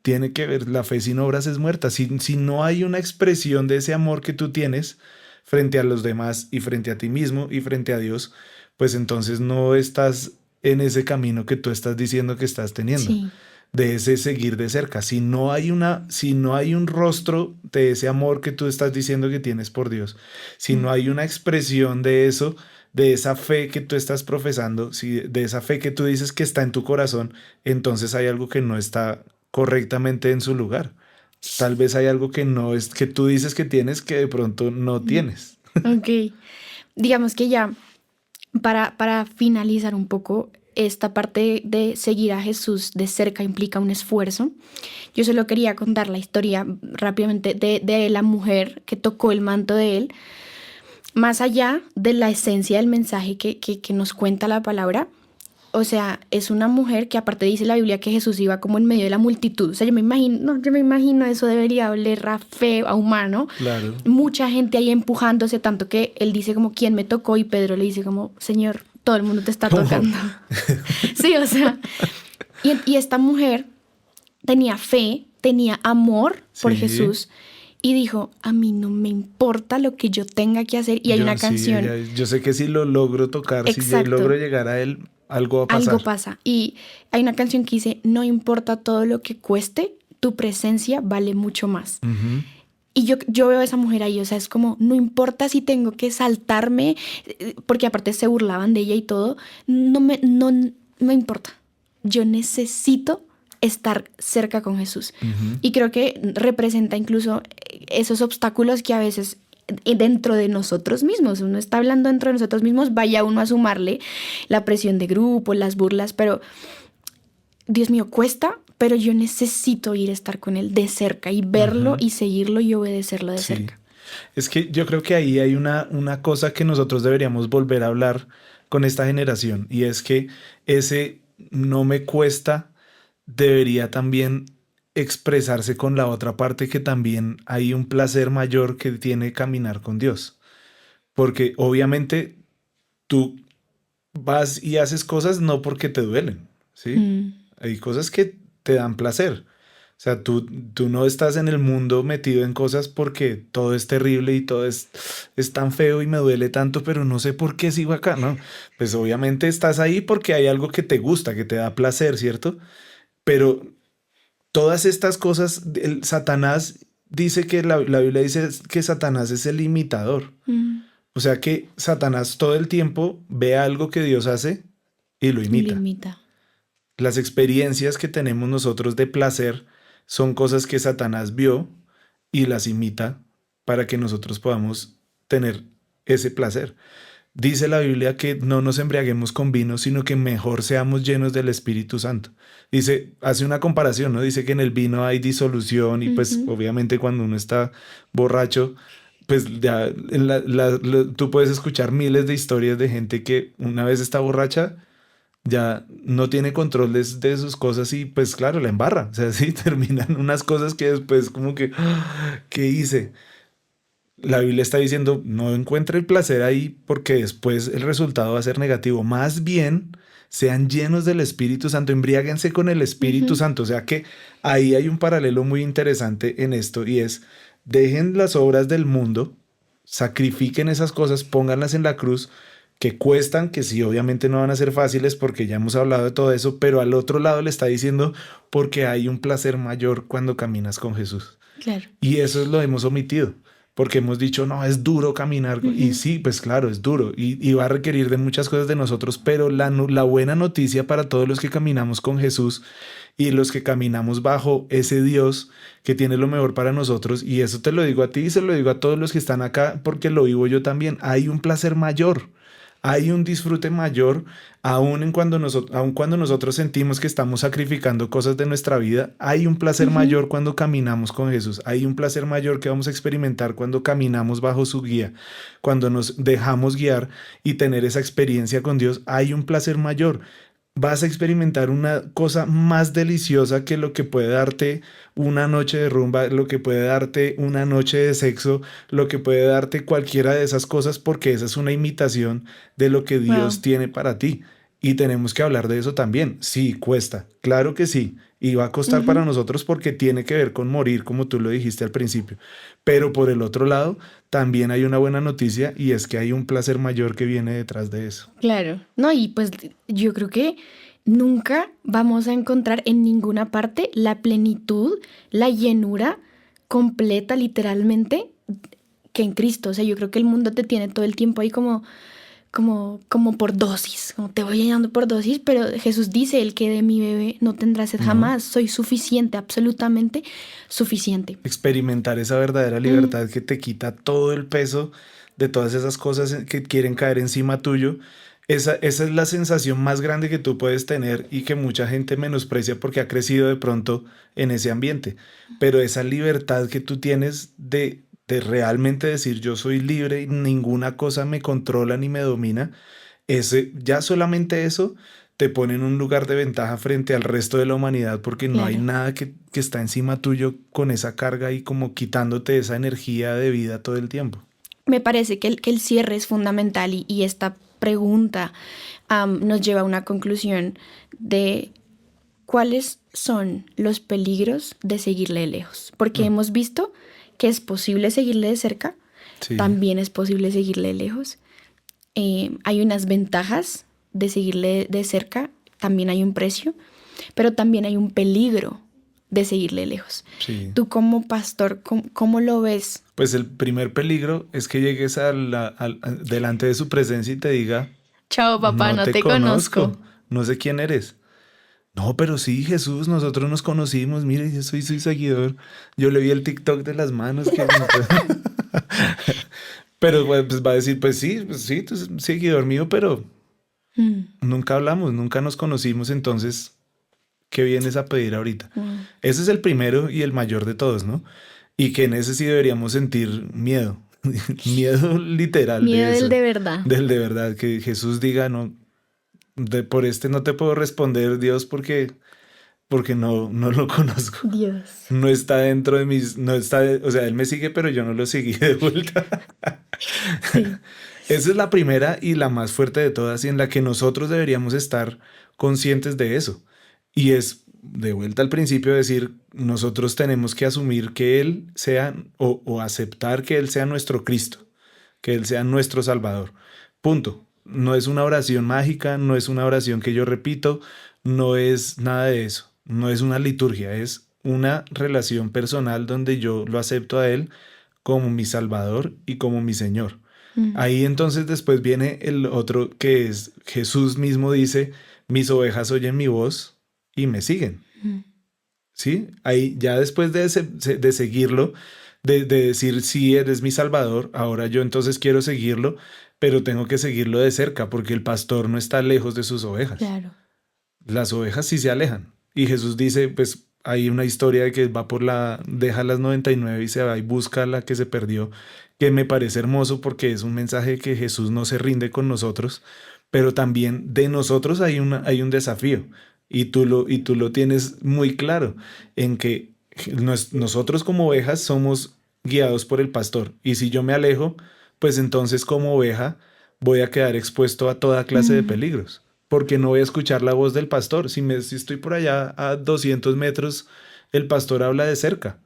Speaker 2: Tiene que ver, la fe sin obras es muerta. Si no hay una expresión de ese amor que tú tienes frente a los demás y frente a ti mismo y frente a Dios, pues entonces no estás en ese camino que tú estás diciendo que estás teniendo,
Speaker 1: Sí.
Speaker 2: de ese seguir de cerca. Si no hay un rostro de ese amor que tú estás diciendo que tienes por Dios, si no hay una expresión de eso, de esa fe que tú estás profesando, de esa fe que tú dices que está en tu corazón, entonces hay algo que no está correctamente en su lugar. Tal vez hay algo que no es, que tú dices que tienes, que de pronto no tienes.
Speaker 1: Ok. Digamos que ya para finalizar un poco, esta parte de seguir a Jesús de cerca implica un esfuerzo. Yo solo quería contar la historia rápidamente de la mujer que tocó el manto de él. Más allá de la esencia del mensaje que nos cuenta la palabra, o sea, es una mujer que aparte dice la Biblia que Jesús iba como en medio de la multitud. O sea, yo me imagino eso debería oler a feo, a humano.
Speaker 2: Claro.
Speaker 1: Mucha gente ahí empujándose, tanto que él dice como, ¿quién me tocó? Y Pedro le dice como, Señor, todo el mundo te está tocando. Sí, o sea, y esta mujer tenía fe, tenía amor por
Speaker 2: Sí.
Speaker 1: Jesús y dijo, a mí no me importa lo que yo tenga que hacer. Y hay una canción.
Speaker 2: Yo sé que si lo logro tocar, si yo
Speaker 1: Exacto.
Speaker 2: logro llegar a él, algo va a pasar.
Speaker 1: Algo pasa. Y hay una canción que dice, no importa todo lo que cueste, tu presencia vale mucho más.
Speaker 2: Ujú.
Speaker 1: Y yo veo a esa mujer ahí, o sea, es como, no importa si tengo que saltarme, porque aparte se burlaban de ella y todo, no me importa. Yo necesito estar cerca con Jesús.
Speaker 2: Ujú.
Speaker 1: Y creo que representa incluso esos obstáculos que a veces dentro de nosotros mismos, uno está hablando dentro de nosotros mismos, vaya uno a sumarle la presión de grupo, las burlas, pero Dios mío, cuesta, pero yo necesito ir a estar con él de cerca y verlo y seguirlo y obedecerlo de
Speaker 2: Sí.
Speaker 1: cerca.
Speaker 2: Es que yo creo que ahí hay una cosa que nosotros deberíamos volver a hablar con esta generación, y es que ese no me cuesta debería también expresarse con la otra parte, que también hay un placer mayor que tiene caminar con Dios. Porque obviamente tú vas y haces cosas no porque te duelen, ¿sí? Hay cosas que te dan placer. O sea, tú no estás en el mundo metido en cosas porque todo es terrible y todo es tan feo y me duele tanto, pero no sé por qué sigo acá, ¿no? Pues obviamente estás ahí porque hay algo que te gusta, que te da placer, ¿cierto? Pero todas estas cosas, Satanás dice que la Biblia dice que Satanás es el imitador. O sea que Satanás todo el tiempo ve algo que Dios hace y lo
Speaker 1: Y
Speaker 2: imita.
Speaker 1: lo imita.
Speaker 2: Las experiencias que tenemos nosotros de placer son cosas que Satanás vio y las imita para que nosotros podamos tener ese placer. Dice la Biblia que no nos embriaguemos con vino, sino que mejor seamos llenos del Espíritu Santo. Dice, hace una comparación, ¿no? Dice que en el vino hay disolución y pues obviamente cuando uno está borracho, pues ya tú puedes escuchar miles de historias de gente que una vez está borracha, ya no tiene control de sus cosas y pues claro, la embarra. O sea, sí, terminan unas cosas que después como que, ¿qué hice? La Biblia está diciendo, no encuentre el placer ahí porque después el resultado va a ser negativo. Más bien, sean llenos del Espíritu Santo, embriáguense con el Espíritu Santo. O sea que ahí hay un paralelo muy interesante en esto, y es, dejen las obras del mundo, sacrifiquen esas cosas, pónganlas en la cruz, que cuestan, que sí, obviamente no van a ser fáciles porque ya hemos hablado de todo eso, pero al otro lado le está diciendo, porque hay un placer mayor cuando caminas con Jesús.
Speaker 1: Claro.
Speaker 2: Y eso lo hemos omitido. porque hemos dicho, no, es duro caminar. Y sí, pues claro, es duro y va a requerir de muchas cosas de nosotros, pero la buena noticia para todos los que caminamos con Jesús y los que caminamos bajo ese Dios que tiene lo mejor para nosotros, y eso te lo digo a ti y se lo digo a todos los que están acá porque lo vivo yo también, hay un placer mayor. Hay un disfrute mayor, aun cuando nosotros sentimos que estamos sacrificando cosas de nuestra vida, hay un placer
Speaker 1: Ujú.
Speaker 2: mayor cuando caminamos con Jesús, hay un placer mayor que vamos a experimentar cuando caminamos bajo su guía, cuando nos dejamos guiar y tener esa experiencia con Dios, hay un placer mayor. Vas a experimentar una cosa más deliciosa que lo que puede darte una noche de rumba, lo que puede darte una noche de sexo, lo que puede darte cualquiera de esas cosas, porque esa es una imitación de lo que Dios
Speaker 1: Wow.
Speaker 2: tiene para ti. Y tenemos que hablar de eso también. Sí, cuesta, claro que sí. Y va a costar para
Speaker 1: Ujú.
Speaker 2: nosotros porque tiene que ver con morir, como tú lo dijiste al principio. Pero por el otro lado, también hay una buena noticia y es que hay un placer mayor que viene detrás de eso.
Speaker 1: Claro, no, y pues yo creo que nunca vamos a encontrar en ninguna parte la plenitud, la llenura completa, literalmente, que en Cristo. O sea, yo creo que el mundo te tiene todo el tiempo ahí como por dosis, como te voy llenando por dosis, pero Jesús dice, el que de mí bebe no tendrá sed
Speaker 2: No.
Speaker 1: jamás, soy suficiente, absolutamente suficiente.
Speaker 2: Experimentar esa verdadera
Speaker 1: Mm,
Speaker 2: libertad que te quita todo el peso de todas esas cosas que quieren caer encima tuyo. Esa es la sensación más grande que tú puedes tener y que mucha gente menosprecia porque ha crecido de pronto en ese ambiente. Pero esa libertad que tú tienes de realmente decir yo soy libre y ninguna cosa me controla ni me domina, ya solamente eso te pone en un lugar de ventaja frente al resto de la humanidad porque no hay
Speaker 1: claro.
Speaker 2: nada que está encima tuyo con esa carga y como quitándote esa energía de vida todo el tiempo.
Speaker 1: Me parece que el cierre es fundamental y esta pregunta nos lleva a una conclusión de cuáles son los peligros de seguirle de lejos. Porque
Speaker 2: Mm,
Speaker 1: hemos visto que es posible seguirle de cerca,
Speaker 2: sí,
Speaker 1: también es posible seguirle de lejos. Hay unas ventajas de seguirle de cerca, también hay un precio, pero también hay un peligro de seguirle de lejos.
Speaker 2: sí.
Speaker 1: Tú como pastor, ¿cómo lo ves?
Speaker 2: Pues el primer peligro es que llegues delante de su presencia y te diga,
Speaker 1: Chao, papá,
Speaker 2: no
Speaker 1: no
Speaker 2: te
Speaker 1: te conozco.
Speaker 2: conozco, no sé quién eres. No, pero sí, Jesús, nosotros nos conocimos, mire, yo soy su seguidor. Yo le vi el TikTok de las manos que no puedo. Pero bueno, pues va a decir, pues sí, tú eres un seguidor mío, pero
Speaker 1: Mm,
Speaker 2: nunca hablamos, nunca nos conocimos, entonces, ¿qué vienes a pedir ahorita?
Speaker 1: wow.
Speaker 2: Ese es el primero y el mayor de todos, ¿no? Y que en ese sí deberíamos sentir miedo, miedo literal
Speaker 1: Miedo
Speaker 2: de
Speaker 1: del
Speaker 2: eso,
Speaker 1: de verdad.
Speaker 2: del de verdad, que Jesús diga, no, por este no te puedo responder, Dios, porque no lo conozco.
Speaker 1: Dios.
Speaker 2: No está dentro de mis, no está, o sea, él me sigue, pero yo no lo seguí de vuelta.
Speaker 1: Sí.
Speaker 2: Esa es la primera y la más fuerte de todas y en la que nosotros deberíamos estar conscientes de eso. Y es, de vuelta al principio, decir, nosotros tenemos que asumir que Él sea o aceptar que Él sea nuestro Cristo, que Él sea nuestro Salvador. Punto. No es una oración mágica, no es una oración que yo repito, no es nada de eso. No es una liturgia, es una relación personal donde yo lo acepto a Él como mi Salvador y como mi Señor.
Speaker 1: Mm,
Speaker 2: Ahí entonces después viene el otro que es Jesús mismo dice, mis ovejas oyen mi voz y me siguen.
Speaker 1: mm,
Speaker 2: ¿Sí? Ahí ya después de seguirlo, de decir, sí, eres mi Salvador, ahora yo entonces quiero seguirlo, pero tengo que seguirlo de cerca porque el pastor no está lejos de sus ovejas.
Speaker 1: claro.
Speaker 2: Las ovejas sí se alejan. Y Jesús dice, pues hay una historia de que va deja las 99 y se va y busca la que se perdió, que me parece hermoso porque es un mensaje que Jesús no se rinde con nosotros, pero también de nosotros hay un desafío. Y tú lo tienes muy claro en que nosotros como ovejas somos guiados por el pastor. Y si yo me alejo, pues entonces como oveja voy a quedar expuesto a toda clase de
Speaker 1: Mm,
Speaker 2: peligros porque no voy a escuchar la voz del pastor. Si estoy por allá a 200 metros, el pastor habla de cerca.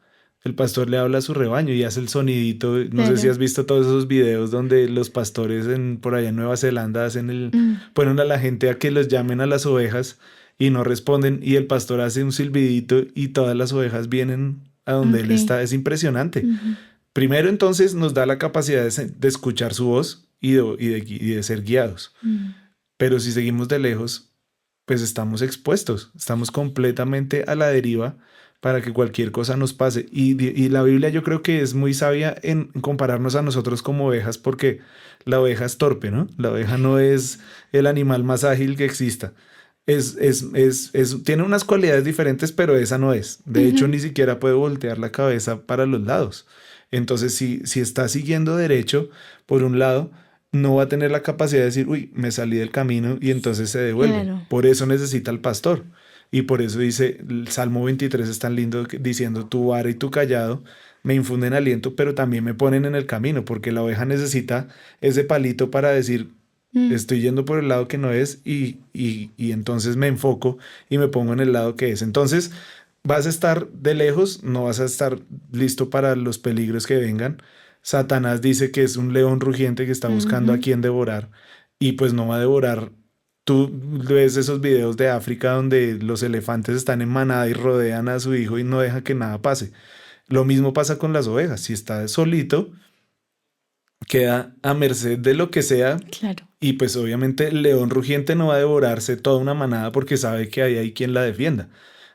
Speaker 2: El pastor le habla a su rebaño y hace el sonidito. No sé si
Speaker 1: claro.
Speaker 2: has visto todos esos videos donde los pastores por allá en Nueva Zelanda
Speaker 1: Mm,
Speaker 2: ponen a la gente a que los llamen a las ovejas y no responden y el pastor hace un silbidito y todas las ovejas vienen a donde él
Speaker 1: ok.
Speaker 2: está. Es impresionante.
Speaker 1: Ujú.
Speaker 2: Primero, entonces, nos da la capacidad de escuchar su voz y de ser guiados. Pero si seguimos de lejos, pues estamos expuestos, estamos completamente a la deriva para que cualquier cosa nos pase. Y la Biblia yo creo que es muy sabia en compararnos a nosotros como ovejas, porque la oveja es torpe, ¿no? La oveja no es el animal más ágil que exista. Tiene unas cualidades diferentes, pero esa no es. De hecho, ni siquiera puede voltear la cabeza para los lados. Entonces, si está siguiendo derecho por un lado, no va a tener la capacidad de decir, uy, me salí del camino, y entonces se devuelve.
Speaker 1: Claro.
Speaker 2: Por eso necesita el pastor. Y por eso dice, el Salmo 23 es tan lindo diciendo, tu vara y tu callado me infunden aliento, pero también me ponen en el camino, porque la oveja necesita ese palito para decir, estoy yendo por el lado que no es, y entonces me enfoco y me pongo en el lado que es. Entonces vas a estar de lejos, no vas a estar listo para los peligros que vengan. Satanás dice que es un león rugiente que está buscando a quien devorar, y pues no va a devorar. Tú ves esos videos de África donde los elefantes están en manada y rodean a su hijo y no dejan que nada pase. Lo mismo pasa con las ovejas. Si está solito, queda a merced de lo que sea.
Speaker 1: Claro.
Speaker 2: Y pues obviamente el león rugiente no va a devorarse toda una manada porque sabe que hay quien la defienda.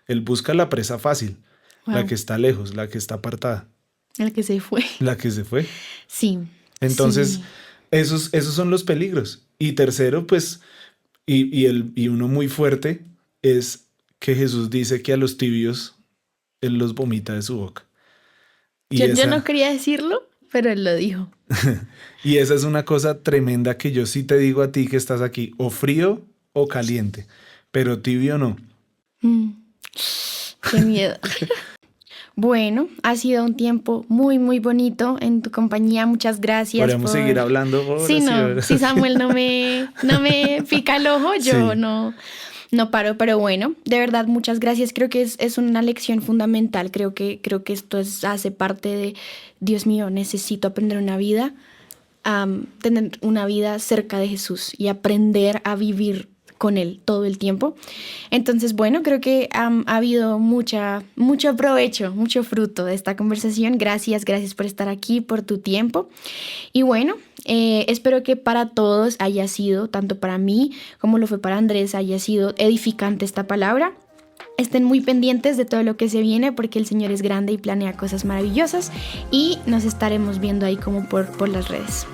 Speaker 2: Él busca la presa fácil, la
Speaker 1: Wow.
Speaker 2: que está lejos, la que está apartada,
Speaker 1: El que se fue.
Speaker 2: la que se fue.
Speaker 1: Sí.
Speaker 2: Entonces,
Speaker 1: Sí.
Speaker 2: esos son los peligros. Y tercero, pues, y uno muy fuerte es que Jesús dice que a los tibios Él los vomita de su boca. Y
Speaker 1: Yo no quería decirlo, pero él lo dijo.
Speaker 2: y esa es una cosa tremenda que yo sí te digo a ti que estás aquí, o frío o caliente, pero tibio no.
Speaker 1: Qué miedo. Bueno, ha sido un tiempo muy, muy bonito en tu compañía. Muchas gracias.
Speaker 2: Podríamos seguir hablando horas
Speaker 1: Sí,
Speaker 2: y
Speaker 1: no.
Speaker 2: horas.
Speaker 1: Si Samuel no me pica el ojo, yo
Speaker 2: Sí.
Speaker 1: no paro. Pero bueno, de verdad, muchas gracias. Creo que es una lección fundamental. Creo que esto hace parte de, Dios mío, necesito aprender una vida, tener una vida cerca de Jesús y aprender a vivir con Él todo el tiempo. Entonces, bueno, creo que ha habido mucho provecho, mucho fruto de esta conversación. Gracias por estar aquí, por tu tiempo. Y bueno, espero que para todos haya sido, tanto para mí como lo fue para Andrés, haya sido edificante esta palabra. Estén muy pendientes de todo lo que se viene porque el Señor es grande y planea cosas maravillosas, y nos estaremos viendo ahí como por las redes.